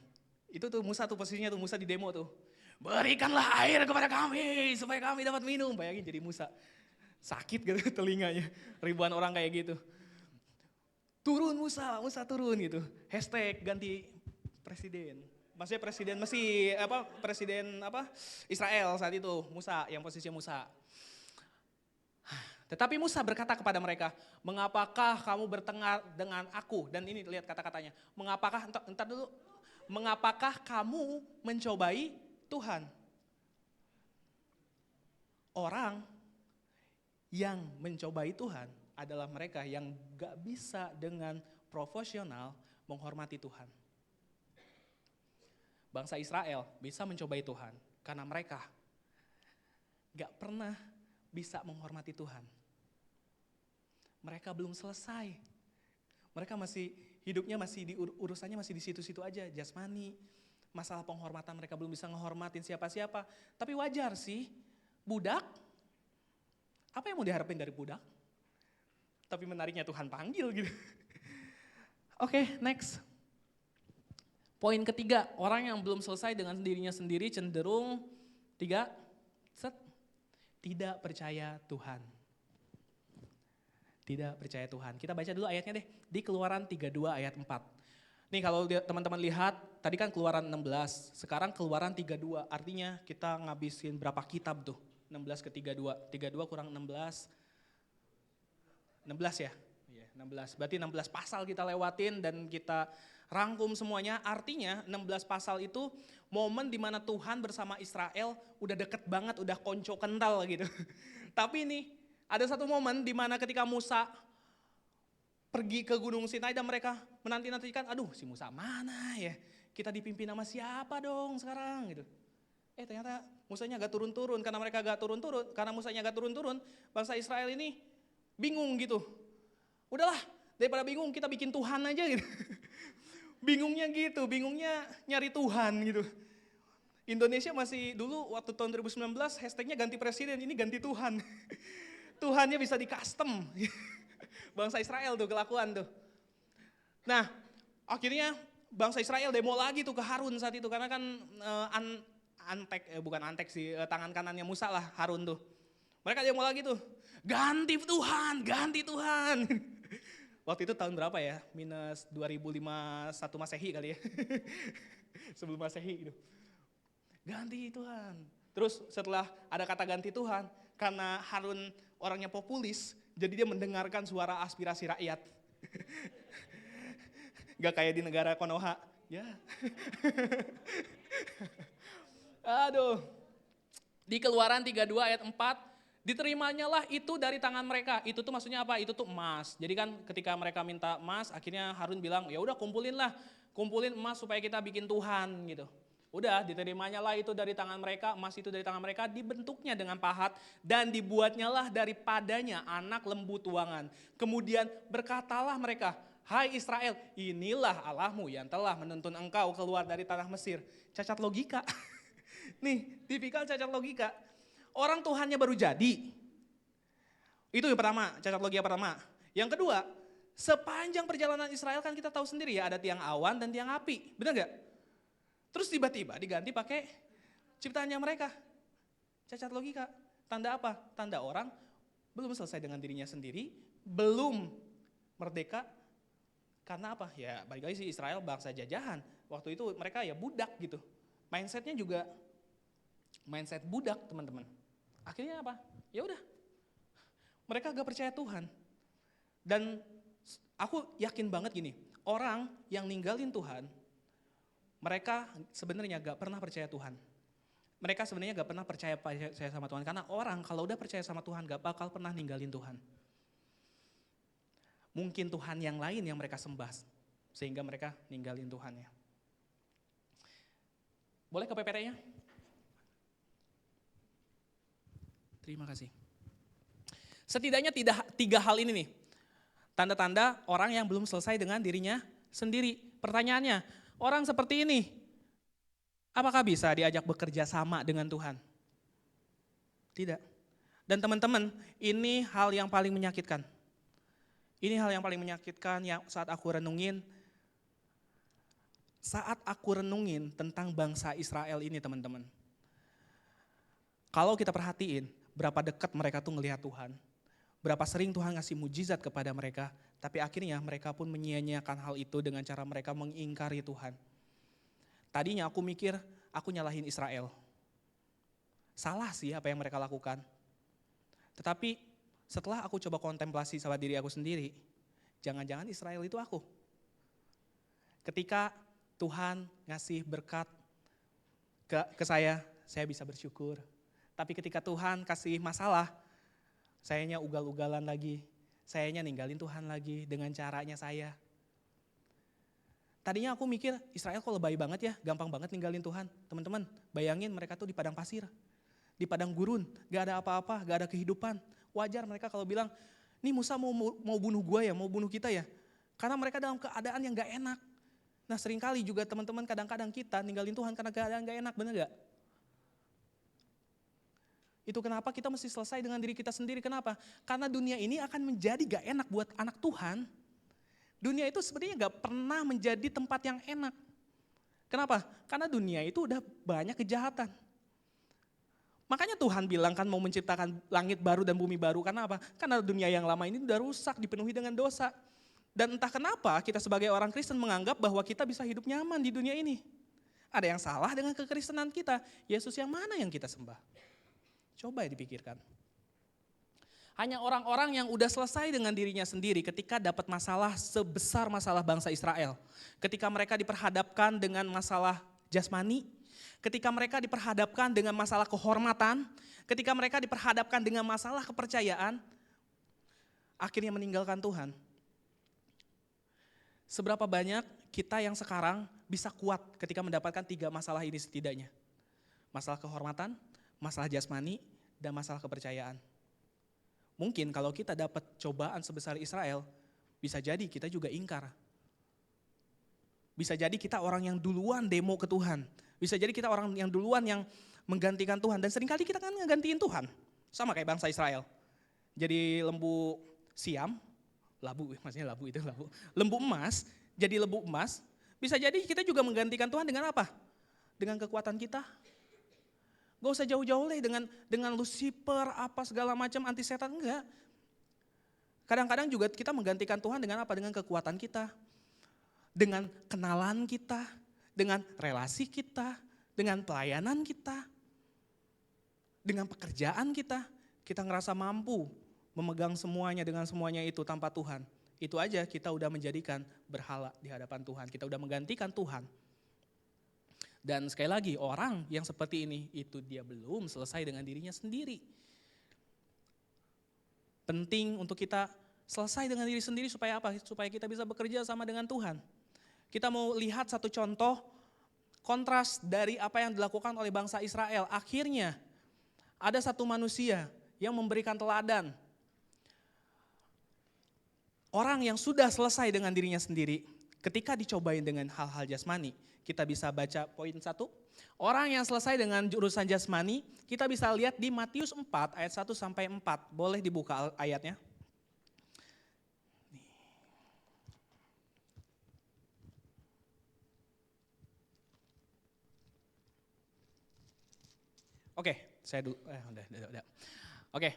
Speaker 3: Itu tuh Musa tuh posisinya tuh, Musa di demo tuh. Berikanlah air kepada kami supaya kami dapat minum. Bayangin jadi Musa. Sakit gitu telinganya, ribuan orang kayak gitu. Turun Musa turun gitu. Hashtag ganti presiden. Maksudnya presiden Israel saat itu, Musa, yang posisinya Musa. Tetapi Musa berkata kepada mereka, mengapakah kamu bertengkar dengan aku? Dan ini lihat kata-katanya, mengapakah kamu mencobai Tuhan? Orang yang mencobai Tuhan adalah mereka yang gak bisa dengan profesional menghormati Tuhan. Bangsa Israel bisa mencobai Tuhan karena mereka gak pernah bisa menghormati Tuhan. Mereka belum selesai. Mereka hidupnya urusannya masih di situ-situ aja, jasmani. Masalah penghormatan mereka belum bisa menghormatin siapa-siapa. Tapi wajar sih, budak, apa yang mau diharapin dari budak? Tapi menariknya Tuhan panggil gitu. Oke, next. Poin ketiga, orang yang belum selesai dengan dirinya sendiri cenderung tidak percaya Tuhan. Tidak percaya Tuhan. Kita baca dulu ayatnya deh, di Keluaran 32 ayat 4. Nih kalau teman-teman lihat, tadi kan Keluaran 16, sekarang Keluaran 32, artinya kita ngabisin berapa kitab tuh? 16 ke 32, 32 kurang 16 ya? Iya, 16, berarti 16 pasal kita lewatin dan kita rangkum semuanya, artinya 16 pasal itu momen dimana Tuhan bersama Israel udah deket banget, udah konco kental gitu. Tapi ini ada satu momen dimana ketika Musa pergi ke Gunung Sinai dan mereka menanti-nantikan, aduh si Musa mana ya, kita dipimpin sama siapa dong sekarang gitu. Ternyata Musanya gak turun-turun, karena Musanya gak turun-turun, bangsa Israel ini bingung gitu. Udahlah, daripada bingung kita bikin Tuhan aja gitu. Bingungnya nyari Tuhan gitu. Indonesia masih dulu waktu tahun 2019 hashtagnya ganti presiden, ini ganti Tuhan. Tuhannya bisa di custom. Bangsa Israel tuh kelakuan tuh. Nah akhirnya bangsa Israel demo lagi tuh ke Harun saat itu. Karena kan tangan kanannya Musa lah Harun tuh. Mereka demo lagi tuh, ganti Tuhan. Waktu itu tahun berapa ya? Minus 2051 Masehi kali ya. Sebelum Masehi gitu. Ganti Tuhan. Terus setelah ada kata ganti Tuhan, karena Harun orangnya populis, jadi dia mendengarkan suara aspirasi rakyat. Gak kayak di negara Konoha. Ya. Aduh. Di Keluaran 32 ayat 4, diterimanya itu dari tangan mereka. Itu tuh maksudnya apa? Itu tuh emas. Jadi kan ketika mereka minta emas, akhirnya Harun bilang, ya udah kumpulin emas supaya kita bikin Tuhan gitu. Udah diterimanya itu dari tangan mereka, emas itu dari tangan mereka, dibentuknya dengan pahat dan dibuatnya daripadanya anak lembu tuangan. Kemudian berkatalah mereka, hai Israel, inilah Allahmu yang telah menuntun engkau keluar dari tanah Mesir. Cacat logika. Nih, tipikal cacat logika. Orang Tuhannya baru jadi. Itu yang pertama, cacat logika pertama. Yang kedua, sepanjang perjalanan Israel kan kita tahu sendiri ya, ada tiang awan dan tiang api. Benar gak? Terus tiba-tiba diganti pakai ciptaannya mereka. Cacat logika. Tanda apa? Tanda orang belum selesai dengan dirinya sendiri, belum merdeka. Karena apa? Ya balik lagi sih, Israel bangsa jajahan. Waktu itu mereka ya budak gitu. Mindsetnya juga mindset budak, teman-teman. Akhirnya apa? Ya udah. Mereka gak percaya Tuhan. Dan aku yakin banget gini, orang yang ninggalin Tuhan, mereka sebenarnya gak pernah percaya Tuhan. Mereka sebenarnya gak pernah percaya sama Tuhan. Karena orang kalau udah percaya sama Tuhan gak bakal pernah ninggalin Tuhan. Mungkin Tuhan yang lain yang mereka sembah, sehingga mereka ninggalin Tuhannya. Boleh ke PPT-nya? Terima kasih. Setidaknya 3 hal ini nih, tanda-tanda orang yang belum selesai dengan dirinya sendiri. Pertanyaannya, orang seperti ini, apakah bisa diajak bekerja sama dengan Tuhan? Tidak. Dan teman-teman, ini hal yang paling menyakitkan. Ini hal yang paling menyakitkan yang saat aku renungin tentang bangsa Israel ini, teman-teman. Kalau kita perhatiin, berapa dekat mereka tuh ngelihat Tuhan. Berapa sering Tuhan ngasih mujizat kepada mereka, tapi akhirnya mereka pun menyia-nyiakan hal itu dengan cara mereka mengingkari Tuhan. Tadinya aku mikir, aku nyalahin Israel. Salah sih apa yang mereka lakukan. Tetapi setelah aku coba kontemplasi sama diri aku sendiri, jangan-jangan Israel itu aku. Ketika Tuhan ngasih berkat ke saya bisa bersyukur. Tapi ketika Tuhan kasih masalah, sayanya ugal-ugalan lagi, sayanya ninggalin Tuhan lagi dengan caranya saya. Tadinya aku mikir Israel kok lebay banget ya, gampang banget ninggalin Tuhan. Teman-teman, bayangin mereka tuh di padang pasir, di padang gurun, gak ada apa-apa, gak ada kehidupan. Wajar mereka kalau bilang, nih Musa mau bunuh gue ya, mau bunuh kita ya. Karena mereka dalam keadaan yang gak enak. Nah seringkali juga teman-teman kadang-kadang kita ninggalin Tuhan karena keadaan gak enak, benar gak? Itu kenapa kita mesti selesai dengan diri kita sendiri, kenapa? Karena dunia ini akan menjadi gak enak buat anak Tuhan. Dunia itu sebenarnya gak pernah menjadi tempat yang enak. Kenapa? Karena dunia itu udah banyak kejahatan. Makanya Tuhan bilang kan mau menciptakan langit baru dan bumi baru. Karena apa? Karena dunia yang lama ini udah rusak, dipenuhi dengan dosa. Dan entah kenapa kita sebagai orang Kristen menganggap bahwa kita bisa hidup nyaman di dunia ini. Ada yang salah dengan kekristenan kita. Yesus yang mana yang kita sembah? Coba ya dipikirkan. Hanya orang-orang yang udah selesai dengan dirinya sendiri ketika dapat masalah sebesar masalah bangsa Israel. Ketika mereka diperhadapkan dengan masalah jasmani, ketika mereka diperhadapkan dengan masalah kehormatan, ketika mereka diperhadapkan dengan masalah kepercayaan, akhirnya meninggalkan Tuhan. Seberapa banyak kita yang sekarang bisa kuat ketika mendapatkan 3 masalah ini setidaknya. Masalah kehormatan, masalah jasmani, dan masalah kepercayaan. Mungkin kalau kita dapat cobaan sebesar Israel, bisa jadi kita juga ingkar. Bisa jadi kita orang yang duluan demo ke Tuhan. Bisa jadi kita orang yang duluan yang menggantikan Tuhan. Dan seringkali kita kan ngegantiin Tuhan. Sama kayak bangsa Israel. Jadi lembu siam, maksudnya labu itu labu. Lembu emas, jadi lembu emas. Bisa jadi kita juga menggantikan Tuhan dengan apa? Dengan kekuatan kita. Gak usah jauh-jauh dengan Lucifer, apa segala macam anti setan, enggak. Kadang-kadang juga kita menggantikan Tuhan dengan apa? Dengan kekuatan kita, dengan kenalan kita, dengan relasi kita, dengan pelayanan kita, dengan pekerjaan kita. Kita ngerasa mampu memegang semuanya dengan semuanya itu tanpa Tuhan. Itu aja kita udah menjadikan berhala di hadapan Tuhan. Kita udah menggantikan Tuhan. Dan sekali lagi orang yang seperti ini itu dia belum selesai dengan dirinya sendiri. Penting untuk kita selesai dengan diri sendiri supaya apa? Supaya kita bisa bekerja sama dengan Tuhan. Kita mau lihat satu contoh kontras dari apa yang dilakukan oleh bangsa Israel. Akhirnya ada satu manusia yang memberikan teladan. Orang yang sudah selesai dengan dirinya sendiri, ketika dicobain dengan hal-hal jasmani, kita bisa baca poin 1. Orang yang selesai dengan urusan jasmani, kita bisa lihat di Matius 4 ayat 1 sampai 4. Boleh dibuka ayatnya? Oke, saya dulu. Udah. Oke.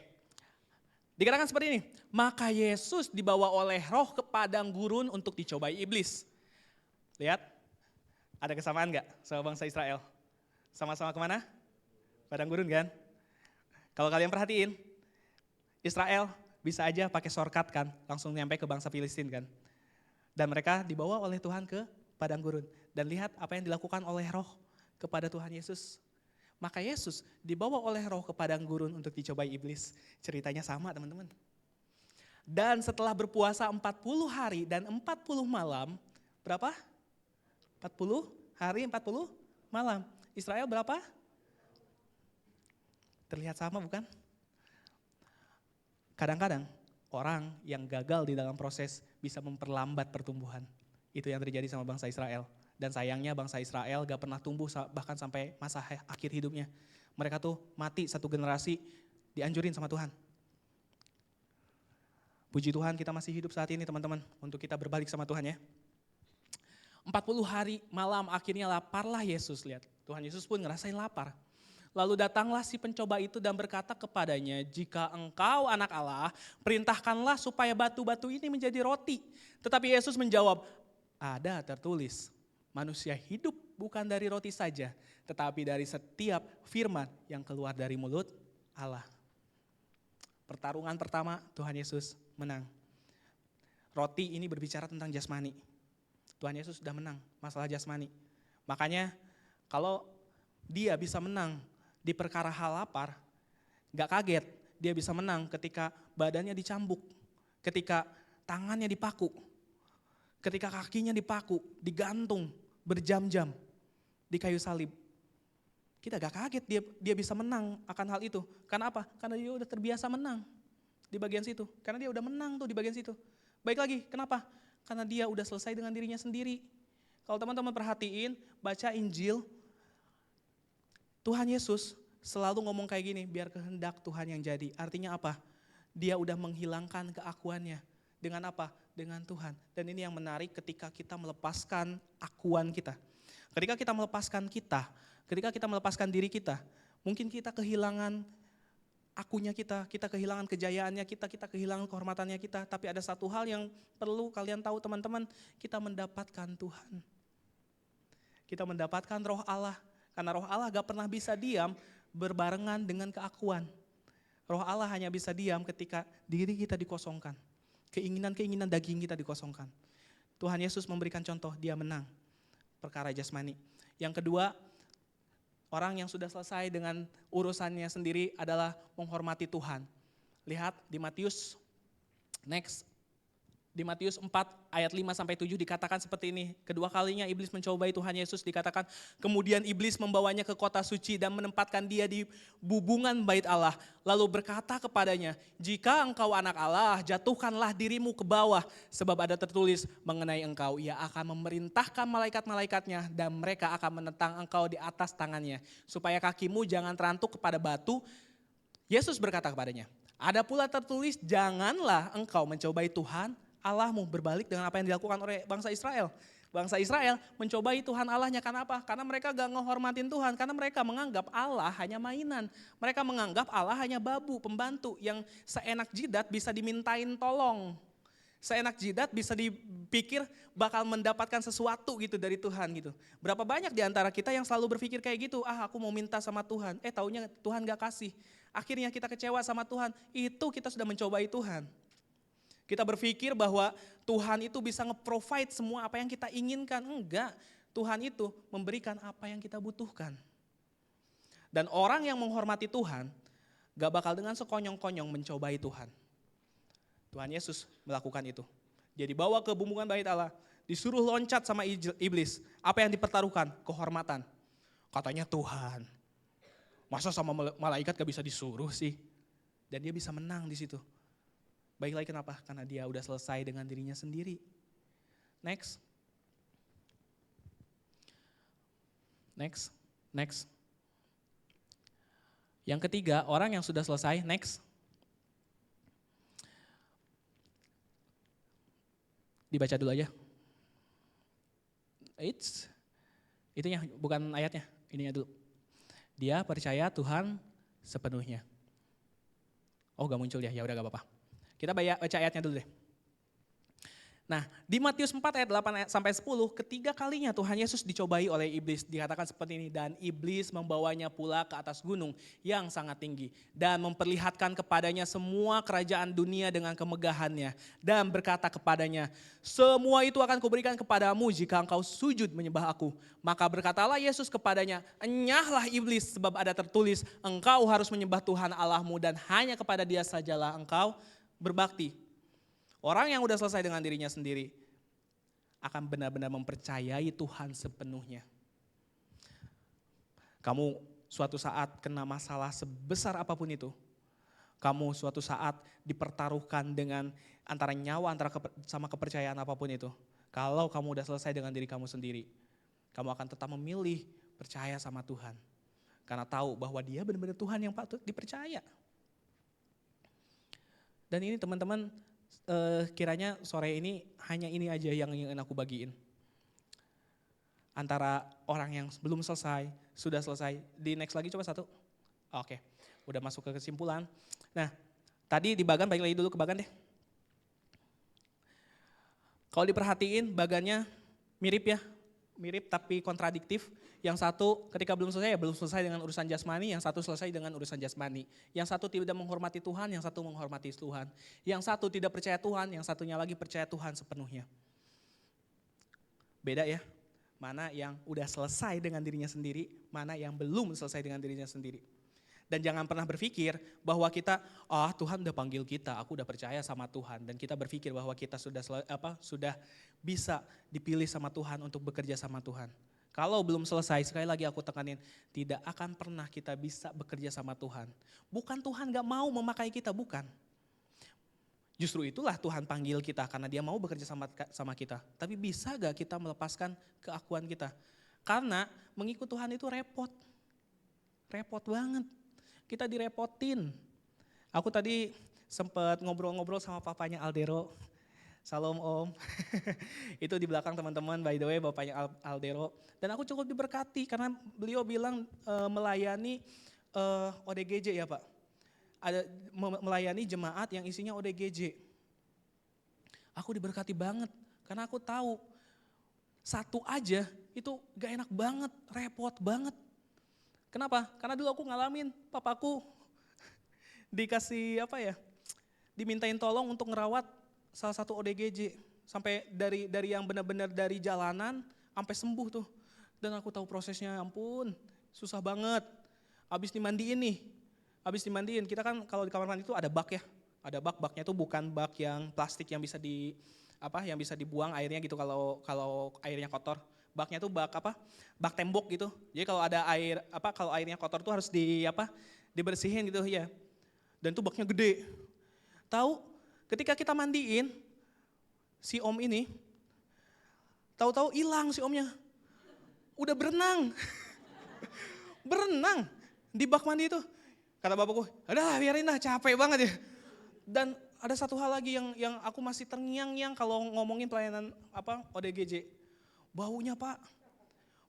Speaker 3: Dikatakan seperti ini, maka Yesus dibawa oleh roh ke padang gurun untuk dicobai iblis. Lihat, ada kesamaan gak sama bangsa Israel? Sama-sama kemana? Padang gurun kan? Kalau kalian perhatiin, Israel bisa aja pakai shortcut kan, langsung nyampe ke bangsa Filistin kan. Dan mereka dibawa oleh Tuhan ke padang gurun. Dan lihat apa yang dilakukan oleh roh kepada Tuhan Yesus. Maka Yesus dibawa oleh roh ke padang gurun untuk dicobai iblis. Ceritanya sama teman-teman. Dan setelah berpuasa 40 hari dan 40 malam, berapa? 40 hari 40 malam. Israel berapa? Terlihat sama bukan? Kadang-kadang orang yang gagal di dalam proses bisa memperlambat pertumbuhan. Itu yang terjadi sama bangsa Israel. Dan sayangnya bangsa Israel gak pernah tumbuh bahkan sampai masa akhir hidupnya. Mereka tuh mati satu generasi dianjurin sama Tuhan. Puji Tuhan kita masih hidup saat ini teman-teman. Untuk kita berbalik sama Tuhan ya. 40 hari malam akhirnya laparlah Yesus. Lihat Tuhan Yesus pun ngerasain lapar. Lalu datanglah si pencoba itu dan berkata kepadanya, jika engkau anak Allah, perintahkanlah supaya batu-batu ini menjadi roti. Tetapi Yesus menjawab, ada tertulis. Manusia hidup bukan dari roti saja, tetapi dari setiap firman yang keluar dari mulut Allah. Pertarungan pertama Tuhan Yesus menang. Roti ini berbicara tentang jasmani. Tuhan Yesus sudah menang masalah jasmani. Makanya kalau dia bisa menang di perkara hal lapar, gak kaget dia bisa menang ketika badannya dicambuk, ketika tangannya dipaku, ketika kakinya dipaku, digantung berjam-jam di kayu salib. Kita gak kaget dia bisa menang akan hal itu. Karena apa? Karena dia udah terbiasa menang di bagian situ. Karena dia udah menang tuh di bagian situ. Baik lagi, kenapa? Karena dia udah selesai dengan dirinya sendiri. Kalau teman-teman perhatiin, baca Injil, Tuhan Yesus selalu ngomong kayak gini, biar kehendak Tuhan yang jadi. Artinya apa? Dia udah menghilangkan keakuannya. Dengan apa? Dengan Tuhan. Dan ini yang menarik ketika kita melepaskan akuan kita. Ketika kita melepaskan ketika kita melepaskan diri kita, mungkin kita kehilangan akunya kita kehilangan kejayaannya kita kehilangan kehormatannya kita. Tapi ada satu hal yang perlu kalian tahu teman-teman, kita mendapatkan Tuhan. Kita mendapatkan roh Allah. Karena roh Allah gak pernah bisa diam berbarengan dengan keakuan. Roh Allah hanya bisa diam ketika diri kita dikosongkan. Keinginan-keinginan daging kita dikosongkan. Tuhan Yesus memberikan contoh, dia menang perkara jasmani. Yang kedua, orang yang sudah selesai dengan urusannya sendiri adalah menghormati Tuhan. Lihat di Matius, di Matius 4 ayat 5-7 dikatakan seperti ini. Kedua kalinya iblis mencobai Tuhan Yesus, dikatakan kemudian iblis membawanya ke kota suci dan menempatkan dia di bubungan bait Allah. Lalu berkata kepadanya, jika engkau anak Allah, jatuhkanlah dirimu ke bawah. Sebab ada tertulis mengenai engkau, ia akan memerintahkan malaikat-malaikatnya dan mereka akan menentang engkau di atas tangannya. Supaya kakimu jangan terantuk kepada batu. Yesus berkata kepadanya, ada pula tertulis janganlah engkau mencobai Tuhan Allahmu, berbalik dengan apa yang dilakukan oleh bangsa Israel. Bangsa Israel mencobai Tuhan Allahnya, karena apa? Karena mereka gak ngehormatin Tuhan, karena mereka menganggap Allah hanya mainan. Mereka menganggap Allah hanya babu, pembantu yang seenak jidat bisa dimintain tolong. Seenak jidat bisa dipikir bakal mendapatkan sesuatu gitu dari Tuhan gitu. Berapa banyak di antara kita yang selalu berpikir kayak gitu, aku mau minta sama Tuhan, taunya Tuhan gak kasih. Akhirnya kita kecewa sama Tuhan, itu kita sudah mencobai Tuhan. Kita berpikir bahwa Tuhan itu bisa nge-provide semua apa yang kita inginkan. Enggak, Tuhan itu memberikan apa yang kita butuhkan. Dan orang yang menghormati Tuhan, gak bakal dengan sekonyong-konyong mencobai Tuhan. Tuhan Yesus melakukan itu. Dia dibawa ke bumbungan bait Allah, disuruh loncat sama iblis. Apa yang dipertaruhkan? Kehormatan. Katanya Tuhan. Masa sama malaikat gak bisa disuruh sih? Dan dia bisa menang di situ. Baik lagi kenapa? Karena dia udah selesai dengan dirinya sendiri. Next. Yang ketiga, orang yang sudah selesai, next. Dibaca dulu aja. Itunya, bukan ayatnya, ininya dulu. Dia percaya Tuhan sepenuhnya. Oh gak muncul ya udah gak apa-apa. Kita baca ayatnya dulu deh. Nah, di Matius 4 ayat 8 sampai 10, ketiga kalinya Tuhan Yesus dicobai oleh iblis. Dikatakan seperti ini, dan iblis membawanya pula ke atas gunung yang sangat tinggi. Dan memperlihatkan kepadanya semua kerajaan dunia dengan kemegahannya. Dan berkata kepadanya, semua itu akan kuberikan kepadamu jika engkau sujud menyembah aku. Maka berkatalah Yesus kepadanya, enyahlah iblis, sebab ada tertulis, engkau harus menyembah Tuhan Allahmu dan hanya kepada Dia sajalah engkau berbakti. Orang yang udah selesai dengan dirinya sendiri akan benar-benar mempercayai Tuhan sepenuhnya. Kamu suatu saat kena masalah sebesar apapun itu, kamu suatu saat dipertaruhkan dengan antara nyawa, sama kepercayaan apapun itu. Kalau kamu udah selesai dengan diri kamu sendiri, kamu akan tetap memilih percaya sama Tuhan. Karena tahu bahwa Dia benar-benar Tuhan yang patut dipercaya. Dan ini teman-teman, kiranya sore ini hanya ini aja yang ingin aku bagiin. Antara orang yang belum selesai, sudah selesai. Di next lagi coba satu. Oke, udah masuk ke kesimpulan. Nah, tadi di bagan, balik lagi dulu ke bagan deh. Kalau diperhatiin bagannya mirip ya, mirip tapi kontradiktif. Yang satu ketika belum selesai ya belum selesai dengan urusan jasmani, yang satu selesai dengan urusan jasmani. Yang satu tidak menghormati Tuhan, yang satu menghormati Tuhan. Yang satu tidak percaya Tuhan, yang satunya lagi percaya Tuhan sepenuhnya. Beda ya, mana yang udah selesai dengan dirinya sendiri, mana yang belum selesai dengan dirinya sendiri. Dan jangan pernah berpikir bahwa kita, Tuhan udah panggil kita, aku udah percaya sama Tuhan. Dan kita berpikir bahwa kita sudah bisa dipilih sama Tuhan untuk bekerja sama Tuhan. Kalau belum selesai, sekali lagi aku tekanin, tidak akan pernah kita bisa bekerja sama Tuhan. Bukan Tuhan gak mau memakai kita, bukan. Justru itulah Tuhan panggil kita karena Dia mau bekerja sama kita. Tapi bisa gak kita melepaskan keakuan kita? Karena mengikut Tuhan itu repot. Repot banget. Kita direpotin. Aku tadi sempat ngobrol-ngobrol sama papanya Aldero. Salam Om. Itu di belakang teman-teman, by the way bapaknya Aldero. Dan aku cukup diberkati karena beliau bilang melayani ODGJ ya Pak. Melayani jemaat yang isinya ODGJ. Aku diberkati banget karena aku tahu satu aja itu gak enak banget, repot banget. Kenapa? Karena dulu aku ngalamin papaku dikasih dimintain tolong untuk ngerawat salah satu ODGJ sampai dari yang benar-benar dari jalanan sampai sembuh tuh. Dan aku tahu prosesnya, ampun, susah banget. Habis dimandiin, kita kan kalau di kamar mandi itu ada bak ya. Ada baknya tuh bukan bak yang plastik yang bisa dibuang airnya gitu kalau airnya kotor. Baknya tuh bak tembok gitu. Jadi kalau ada kalau airnya kotor tuh harus dibersihin gitu ya. Dan tuh baknya gede. Tahu ketika kita mandiin si Om ini, tahu-tahu hilang si Omnya. Udah berenang. Berenang di bak mandi itu. Kata bapakku, "Udah biarin dah, capek banget ya." Dan ada satu hal lagi yang aku masih terngiang-ngiang kalau ngomongin pelayanan ODGJ. Baunya Pak,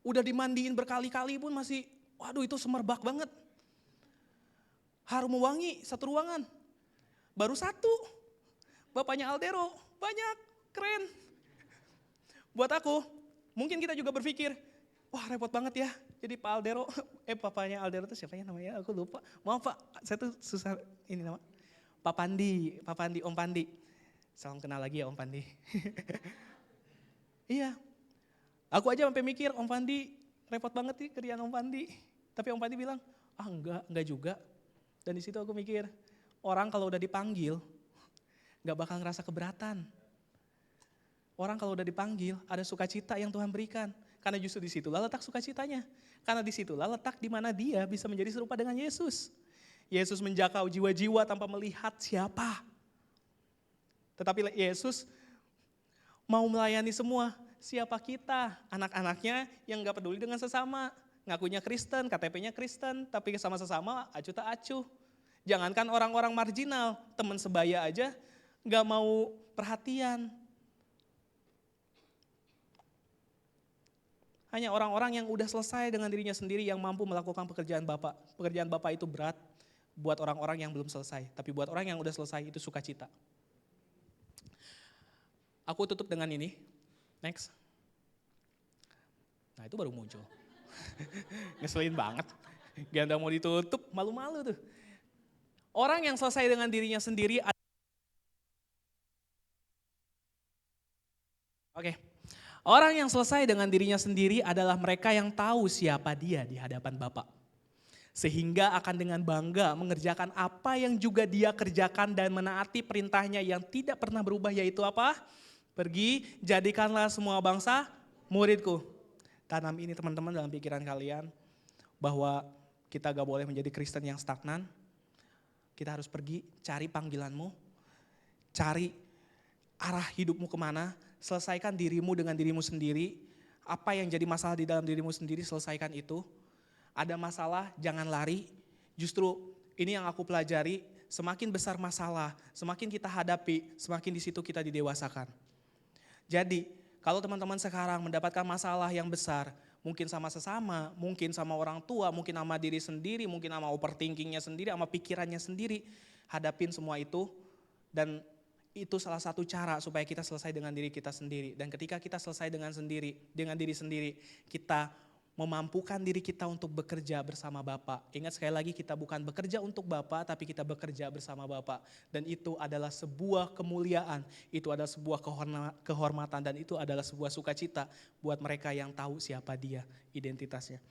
Speaker 3: udah dimandiin berkali-kali pun masih, waduh itu semerbak banget. Harum wangi satu ruangan. Baru satu, bapaknya Aldero, banyak, keren. Buat aku, mungkin kita juga berpikir, wah repot banget ya. Jadi Pak Aldero, papanya Aldero itu siapa ya namanya? Aku lupa. Maaf Pak, saya tuh susah ini nama. Pak Pandi, Om Pandi. Salam kenal lagi ya Om Pandi. Iya, aku aja sampai mikir Om Pandi repot banget nih kerjaan Om Pandi. Tapi Om Pandi bilang, enggak juga. Dan di situ aku mikir, orang kalau udah dipanggil, gak bakal ngerasa keberatan. Orang kalau udah dipanggil, ada sukacita yang Tuhan berikan. Karena justru disitulah letak sukacitanya. Karena disitulah letak di mana dia bisa menjadi serupa dengan Yesus. Yesus menjakau jiwa-jiwa tanpa melihat siapa. Tetapi Yesus mau melayani semua. Siapa kita? Anak-anaknya yang gak peduli dengan sesama. Ngakunya Kristen, KTP-nya Kristen, tapi sama sesama acuh tak acuh. Jangankan orang-orang marginal, teman sebaya aja gak mau perhatian. Hanya orang-orang yang udah selesai dengan dirinya sendiri yang mampu melakukan pekerjaan Bapak. Pekerjaan Bapak itu berat buat orang-orang yang belum selesai. Tapi buat orang yang udah selesai itu sukacita. Aku tutup dengan ini. Next. Nah itu baru muncul. Ngeselin banget. Gak ada mau ditutup, malu-malu tuh. Orang yang selesai dengan dirinya sendiri. Oke. Orang yang selesai dengan dirinya sendiri adalah mereka yang tahu siapa dia di hadapan Bapa. Sehingga akan dengan bangga mengerjakan apa yang juga dia kerjakan dan menaati perintahnya yang tidak pernah berubah, yaitu apa? Pergi, jadikanlah semua bangsa muridku. Tanam ini teman-teman dalam pikiran kalian, bahwa kita gak boleh menjadi Kristen yang stagnan. Kita harus pergi, cari panggilanmu, cari arah hidupmu kemana, selesaikan dirimu dengan dirimu sendiri. Apa yang jadi masalah di dalam dirimu sendiri, selesaikan itu. Ada masalah, jangan lari. Justru ini yang aku pelajari, semakin besar masalah, semakin kita hadapi, semakin di situ kita didewasakan. Jadi, kalau teman-teman sekarang mendapatkan masalah yang besar, mungkin sama sesama, mungkin sama orang tua, mungkin sama diri sendiri, mungkin sama overthinkingnya sendiri, sama pikirannya sendiri, hadapin semua itu. Dan itu salah satu cara supaya kita selesai dengan diri kita sendiri. Dan ketika kita selesai dengan diri sendiri, kita memampukan diri kita untuk bekerja bersama Bapa. Ingat sekali lagi, kita bukan bekerja untuk Bapa, tapi kita bekerja bersama Bapa. Dan itu adalah sebuah kemuliaan, itu adalah sebuah kehormatan, dan itu adalah sebuah sukacita buat mereka yang tahu siapa dia, identitasnya.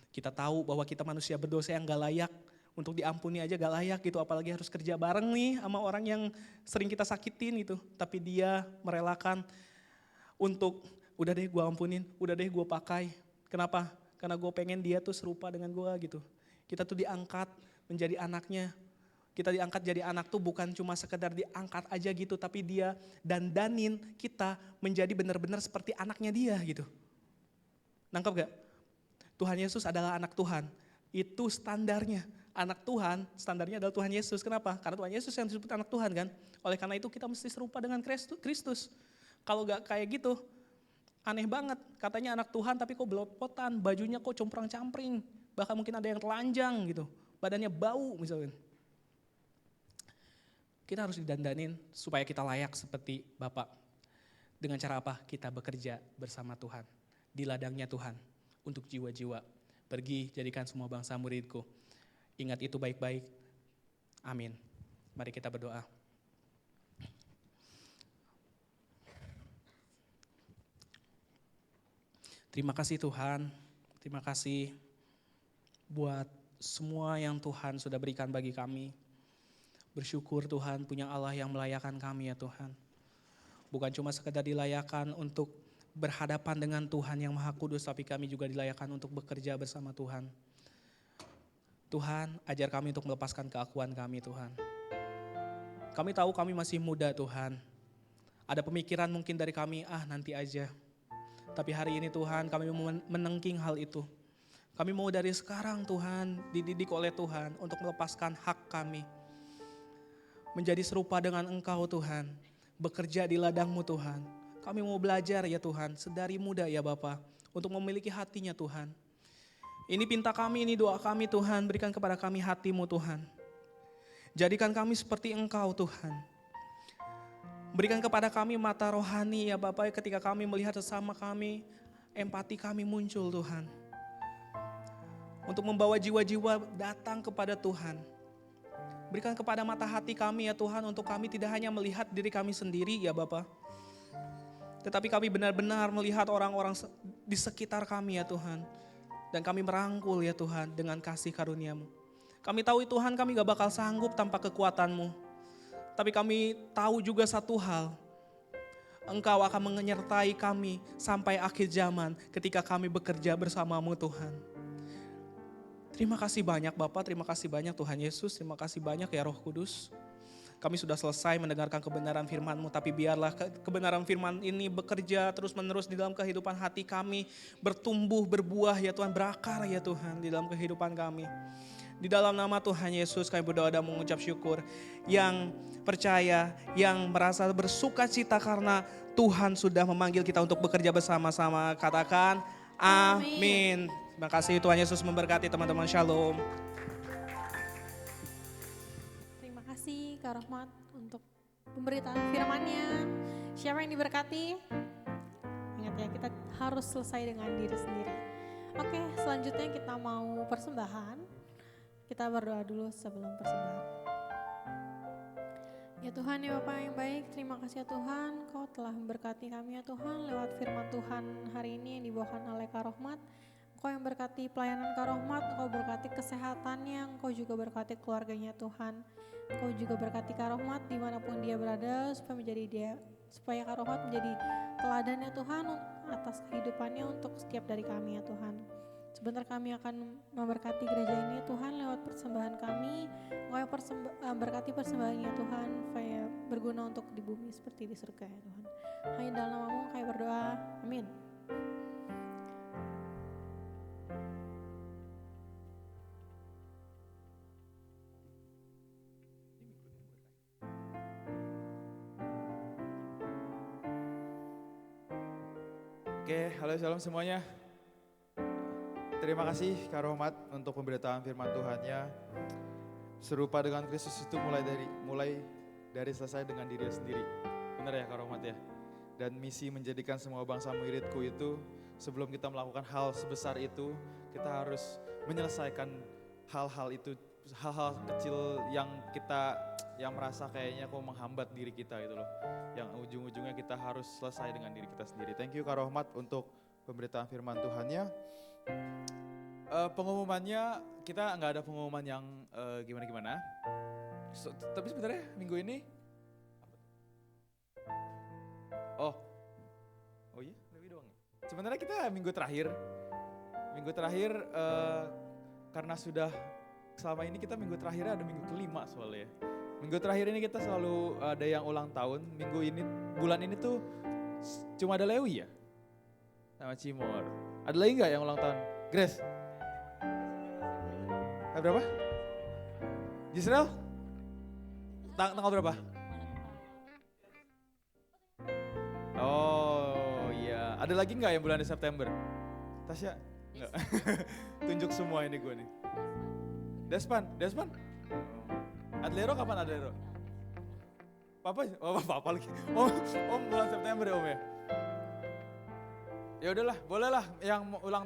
Speaker 3: Kita tahu bahwa kita manusia berdosa yang gak layak, untuk diampuni aja gak layak gitu, apalagi harus kerja bareng nih sama orang yang sering kita sakitin gitu. Tapi dia merelakan untuk, udah deh gue ampunin, udah deh gue pakai. Kenapa? Karena gue pengen dia tuh serupa dengan gue gitu. Kita tuh diangkat menjadi anaknya. Kita diangkat jadi anak tuh bukan cuma sekedar diangkat aja gitu, tapi dia dandanin kita menjadi benar-benar seperti anaknya dia gitu. Nangkep gak? Tuhan Yesus adalah anak Tuhan. Itu standarnya. Anak Tuhan, standarnya adalah Tuhan Yesus. Kenapa? Karena Tuhan Yesus yang disebut anak Tuhan kan. Oleh karena itu kita mesti serupa dengan Kristus. Kalau gak kayak gitu, aneh banget, katanya anak Tuhan tapi kok belopotan, bajunya kok comprang-campring, bahkan mungkin ada yang telanjang gitu, badannya bau misalnya. Kita harus didandanin supaya kita layak seperti Bapak. Dengan cara apa? Kita bekerja bersama Tuhan, di ladangnya Tuhan, untuk jiwa-jiwa. Pergi jadikan semua bangsa muridku. Ingat itu baik-baik. Amin. Mari kita berdoa. Terima kasih Tuhan, terima kasih buat semua yang Tuhan sudah berikan bagi kami. Bersyukur Tuhan punya Allah yang melayakkan kami ya Tuhan. Bukan cuma sekedar dilayakkan untuk berhadapan dengan Tuhan yang Maha Kudus, tapi kami juga dilayakkan untuk bekerja bersama Tuhan. Tuhan, ajar kami untuk melepaskan keakuan kami Tuhan. Kami tahu kami masih muda Tuhan. Ada pemikiran mungkin dari kami, nanti aja. Tapi hari ini Tuhan kami mau menengking hal itu. Kami mau dari sekarang Tuhan dididik oleh Tuhan untuk melepaskan hak kami. Menjadi serupa dengan Engkau Tuhan. Bekerja di ladang-Mu Tuhan. Kami mau belajar ya Tuhan, sedari muda ya Bapa, untuk memiliki hatinya Tuhan. Ini pinta kami, ini doa kami Tuhan, berikan kepada kami hati-Mu Tuhan. Jadikan kami seperti Engkau Tuhan. Berikan kepada kami mata rohani ya Bapa, ketika kami melihat sesama kami, empati kami muncul Tuhan. Untuk membawa jiwa-jiwa datang kepada Tuhan. Berikan kepada mata hati kami ya Tuhan, untuk kami tidak hanya melihat diri kami sendiri ya Bapa, tetapi kami benar-benar melihat orang-orang di sekitar kami ya Tuhan. Dan kami merangkul ya Tuhan dengan kasih karunia-Mu. Kami tahu Tuhan kami gak bakal sanggup tanpa kekuatan-Mu. Tapi kami tahu juga satu hal. Engkau akan menyertai kami sampai akhir zaman ketika kami bekerja bersama-Mu Tuhan. Terima kasih banyak Bapak, terima kasih banyak Tuhan Yesus, terima kasih banyak ya Roh Kudus. Kami sudah selesai mendengarkan kebenaran firman-Mu, tapi biarlah kebenaran firman ini bekerja terus-menerus di dalam kehidupan hati kami, bertumbuh, berbuah ya Tuhan, berakar ya Tuhan di dalam kehidupan kami. Di dalam nama Tuhan Yesus kami berdoa dan mengucap syukur. Yang percaya, yang merasa bersuka cita karena Tuhan sudah memanggil kita untuk bekerja bersama-sama, katakan amin. Terima kasih, Tuhan Yesus memberkati teman-teman, shalom.
Speaker 1: Terima kasih Kak Rohmat untuk pemberitaan firman-Nya. Siapa yang diberkati? Ingat ya, kita harus selesai dengan diri sendiri. Oke, selanjutnya kita mau persembahan. Kita berdoa dulu sebelum persembahan. Ya Tuhan, ya Bapa yang baik, terima kasih ya Tuhan, Kau telah memberkati kami ya Tuhan lewat firman Tuhan hari ini yang dibawakan oleh Kak Rohmat. Engkau yang berkati pelayanan Kak Rohmat, Engkau berkati kesehatannya, Engkau juga berkati keluarganya Tuhan. Engkau juga berkati Kak Rohmat dimanapun dia berada, supaya Kak Rohmat menjadi teladan ya Tuhan atas kehidupannya untuk setiap dari kami ya Tuhan. Sebentar kami akan memberkati gereja ini Tuhan lewat persembahan kami. Engkau yang berkati persembahannya Tuhan supaya berguna untuk di bumi seperti di surga ya Tuhan. Hanya dalam nama-Mu kami berdoa, amin.
Speaker 4: Oke, halo shalom semuanya. Terima kasih Kak Rohmat untuk pemberitaan firman Tuhannya. Serupa dengan Kristus itu mulai dari selesai dengan diri sendiri. Benar ya Kak Rohmat ya? Dan misi menjadikan semua bangsa muridku itu, sebelum kita melakukan hal sebesar itu, kita harus menyelesaikan hal-hal itu, hal-hal kecil yang merasa kayaknya kok menghambat diri kita gitu loh. Yang ujung-ujungnya kita harus selesai dengan diri kita sendiri. Thank you Kak Rohmat untuk pemberitaan firman Tuhannya. Pengumumannya kita nggak ada pengumuman yang gimana-gimana. Tapi sebenarnya minggu ini, oh iya lebih doang. Sebenarnya kita minggu terakhir karena sudah selama ini kita minggu terakhirnya ada minggu kelima soalnya. Minggu terakhir ini kita selalu ada yang ulang tahun. Minggu ini, bulan ini tuh cuma ada Lewi ya? Sama Cimor. Ada lagi gak yang ulang tahun? Grace? Berapa? Yisrael? Tanggal berapa? Oh iya. Ada lagi gak yang bulan di September? Tasya? Enggak. Tunjuk semua ini gue nih. Despan? Adlero kapan Adlero? Papa? Oh papa lagi. Om bulan September ya Om ya? Ya udahlah, bolehlah yang ulang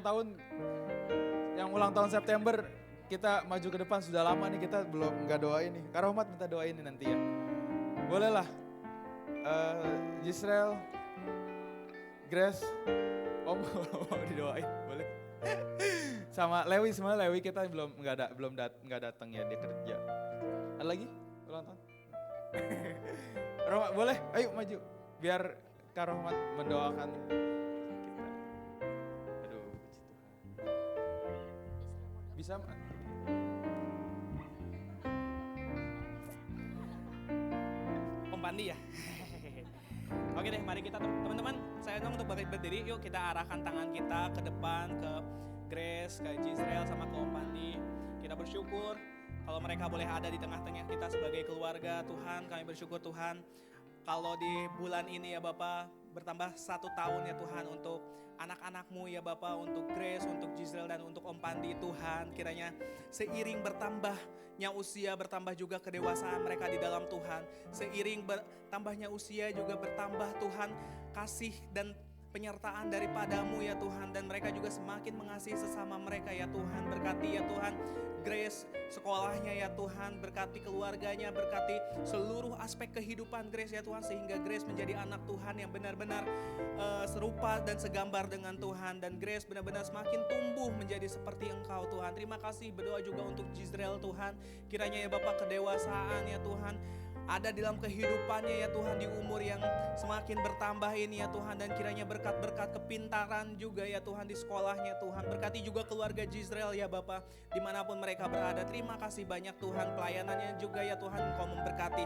Speaker 4: tahun September kita maju ke depan. Sudah lama nih kita belum nggak doain nih. Kak Rohmat minta doain nih nanti ya. Bolehlah. Yisrael, Grace, Om mau didoain, boleh. Sama Lewi, semuanya Lewi kita belum datang ya, dia kerja. Ada lagi ulang tahun? Rohmat boleh, ayo maju biar Kak Rohmat mendoakan kita. Aduh, puji Tuhan. Bisa?
Speaker 3: Om Pandi ya? Oke deh, mari kita teman-teman, saya undang untuk berdiri. Yuk kita arahkan tangan kita ke depan, ke Grace, ke Yisrael, sama ke Om Pandi. Kita bersyukur kalau mereka boleh ada di tengah-tengah kita sebagai keluarga Tuhan. Kami bersyukur Tuhan, kalau di bulan ini ya Bapak, bertambah 1 tahun ya Tuhan untuk anak-anak-Mu ya Bapa, untuk Grace, untuk Giselle dan untuk Om Pandi Tuhan. Kiranya seiring bertambahnya usia, bertambah juga kedewasaan mereka di dalam Tuhan. Seiring bertambahnya usia juga bertambah Tuhan kasih dan penyertaan daripada-Mu ya Tuhan, dan mereka juga semakin mengasihi sesama mereka ya Tuhan. Berkati ya Tuhan Grace sekolahnya ya Tuhan, berkati keluarganya, berkati seluruh aspek kehidupan Grace ya Tuhan, sehingga Grace menjadi anak Tuhan yang benar-benar serupa dan segambar dengan Tuhan, dan Grace benar-benar semakin tumbuh menjadi seperti Engkau Tuhan. Terima kasih, berdoa juga untuk Giselle Tuhan, kiranya ya Bapak kedewasaan ya Tuhan ada dalam kehidupannya ya Tuhan, di umur yang semakin bertambah ini ya Tuhan, dan kiranya berkat-berkat kepintaran juga ya Tuhan di sekolahnya Tuhan. Berkati juga keluarga Giselle ya Bapak, dimanapun mereka berada. Terima kasih banyak Tuhan, pelayanannya juga ya Tuhan Engkau memberkati.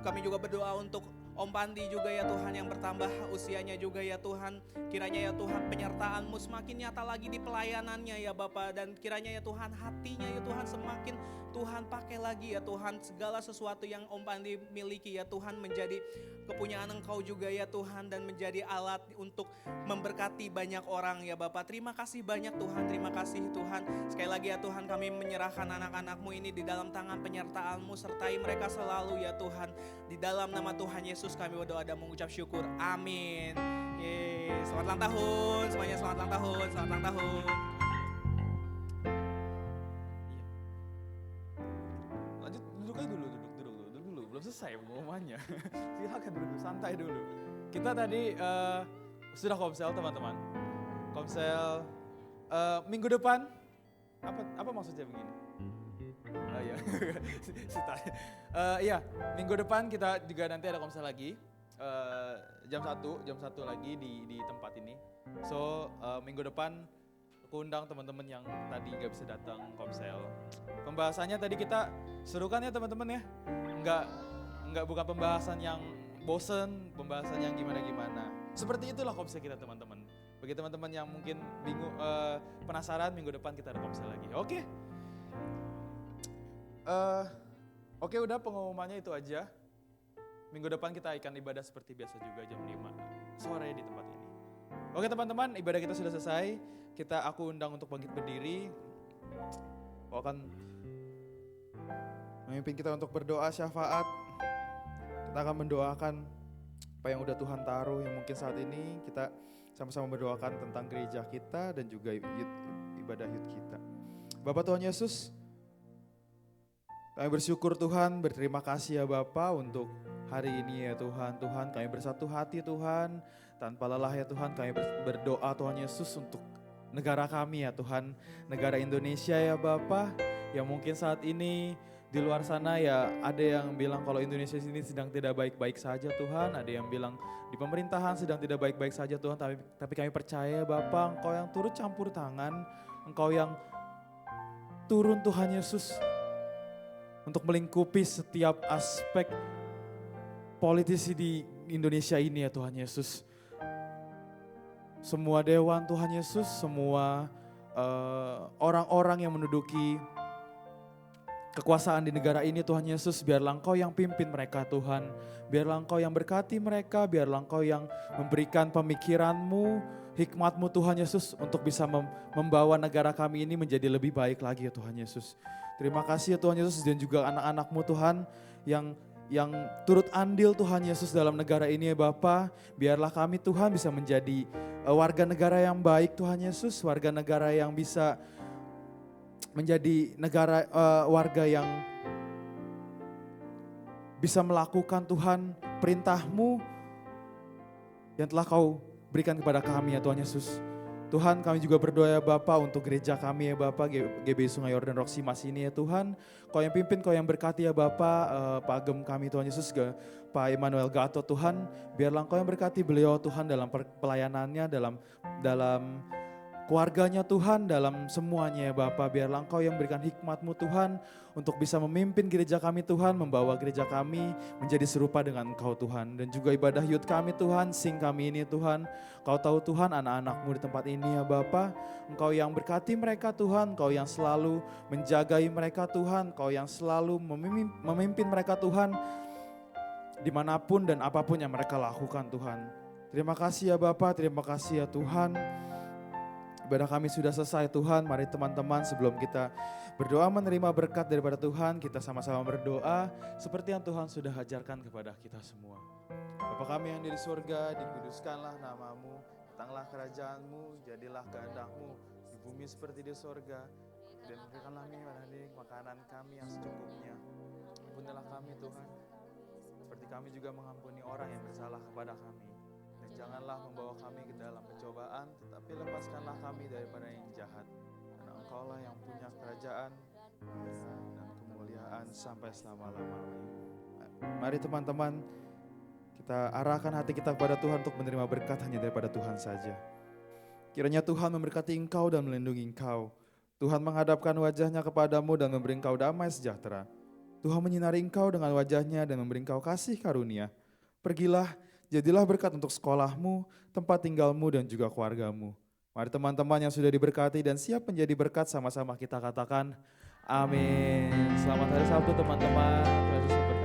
Speaker 3: Kami juga berdoa untuk Om Pandi juga ya Tuhan yang bertambah usianya juga ya Tuhan. Kiranya ya Tuhan penyertaan-Mu semakin nyata lagi di pelayanannya ya Bapa, dan kiranya ya Tuhan hatinya ya Tuhan semakin Tuhan pakai lagi ya Tuhan, segala sesuatu yang Om Pandi miliki ya Tuhan menjadi kepunyaan Engkau juga ya Tuhan, dan menjadi alat untuk memberkati banyak orang ya Bapa. Terima kasih banyak Tuhan, terima kasih Tuhan. Sekali lagi ya Tuhan, kami menyerahkan anak-anak-Mu ini di dalam tangan penyertaan-Mu, sertai mereka selalu ya Tuhan. Di dalam nama Tuhan Yesus kami berdoa dan mengucap syukur. Amin. Yeay. Selamat ulang tahun semuanya, selamat ulang tahun, selamat ulang tahun.
Speaker 4: Lanjut, duduk aja dulu, duduk dulu. Belum selesai pengumumannya. Silakan duduk, santai dulu. Kita tadi sudah komsel teman-teman. Komsel minggu depan, apa maksudnya begini? Oh iya, iya, minggu depan kita juga nanti ada komsel lagi, jam 1 lagi di tempat ini. So minggu depan aku undang teman-teman yang tadi gak bisa datang komsel. Pembahasannya tadi kita serukan ya teman-teman ya, nggak bukan pembahasan yang bosen, pembahasan yang gimana-gimana. Seperti itulah komsel kita teman-teman. Bagi teman-teman yang mungkin bingung, penasaran, minggu depan kita ada komsel lagi. Oke, udah pengumumannya itu aja. Minggu depan kita akan ibadah seperti biasa juga jam 5 sore di tempat ini. Oke teman-teman, ibadah kita sudah selesai. Aku undang untuk bangkit berdiri. Aku akan memimpin kita untuk berdoa syafaat. Kita akan mendoakan apa yang udah Tuhan taruh, yang mungkin saat ini kita sama-sama mendoakan tentang gereja kita dan juga ibadah youth kita. Bapak Tuhan Yesus, kami bersyukur Tuhan, berterima kasih ya Bapa untuk hari ini ya Tuhan. Tuhan kami bersatu hati Tuhan, tanpa lelah ya Tuhan kami berdoa Tuhan Yesus untuk negara kami ya Tuhan. Negara Indonesia ya Bapa, yang mungkin saat ini di luar sana ya ada yang bilang kalau Indonesia ini sedang tidak baik-baik saja Tuhan. Ada yang bilang di pemerintahan sedang tidak baik-baik saja Tuhan. Tapi kami percaya Bapa, Engkau yang turut campur tangan, Engkau yang turun Tuhan Yesus untuk melingkupi setiap aspek politisi di Indonesia ini ya Tuhan Yesus. Semua dewan Tuhan Yesus, semua orang-orang yang menduduki kekuasaan di negara ini Tuhan Yesus, biarlah Engkau yang pimpin mereka Tuhan. Biarlah Engkau yang berkati mereka, biarlah Engkau yang memberikan pemikiran-Mu, hikmat-Mu Tuhan Yesus untuk bisa membawa negara kami ini menjadi lebih baik lagi ya Tuhan Yesus. Terima kasih ya Tuhan Yesus, dan juga anak-anak-Mu Tuhan yang turut andil Tuhan Yesus dalam negara ini ya Bapa. Biarlah kami Tuhan bisa menjadi warga negara yang baik Tuhan Yesus, warga negara yang bisa menjadi warga yang bisa melakukan Tuhan perintah-Mu yang telah Kau berikan kepada kami ya Tuhan Yesus. Tuhan, kami juga berdoa ya Bapa untuk gereja kami ya Bapa, GBI Sungai Yordan Roksi Mas ini ya Tuhan. Kau yang pimpin, Kau yang berkati ya Bapa, Pak Agem kami Tuhan Yesus, Pak Emmanuel Gato Tuhan. Biarlah Kau yang berkati beliau Tuhan dalam pelayanannya, dalam keluarganya Tuhan, dalam semuanya ya Bapa. Biarlah Engkau yang berikan hikmat-Mu Tuhan untuk bisa memimpin gereja kami Tuhan, membawa gereja kami menjadi serupa dengan Engkau Tuhan. Dan juga ibadah youth kami Tuhan, sing kami ini Tuhan. Kau tahu Tuhan anak-anak-Mu di tempat ini ya Bapa. Engkau yang berkati mereka Tuhan, Engkau yang selalu menjagai mereka Tuhan, Engkau yang selalu memimpin mereka Tuhan, dimanapun dan apapun yang mereka lakukan Tuhan. Terima kasih ya Bapak, terima kasih ya Tuhan. Ibadah kami sudah selesai Tuhan, mari teman-teman sebelum kita berdoa menerima berkat daripada Tuhan, kita sama-sama berdoa seperti yang Tuhan sudah ajarkan kepada kita semua. Bapa kami yang di surga, dikuduskanlah namamu, datanglah kerajaanmu, jadilah kehendak-mu di bumi seperti di surga. Dan berikanlah kami makanan kami yang secukupnya. Ampunilah kami Tuhan, seperti kami juga mengampuni orang yang bersalah kepada kami. Dan janganlah membawa kami ke dalam pencobaan, tetapi lepaskanlah kami daripada yang jahat. Karena Engkaulah yang punya kerajaan dan kemuliaan sampai selama-lamanya. Mari teman-teman, kita arahkan hati kita kepada Tuhan untuk menerima berkat hanya daripada Tuhan saja. Kiranya Tuhan memberkati engkau dan melindungi engkau. Tuhan menghadapkan wajahnya kepadamu dan memberi engkau damai sejahtera. Tuhan menyinari engkau dengan wajahnya dan memberi engkau kasih karunia. Pergilah, jadilah berkat untuk sekolahmu, tempat tinggalmu dan juga keluargamu. Mari teman-teman yang sudah diberkati dan siap menjadi berkat, sama-sama kita katakan amin. Selamat hari Sabtu teman-teman. Tuhan Yesus memberkati.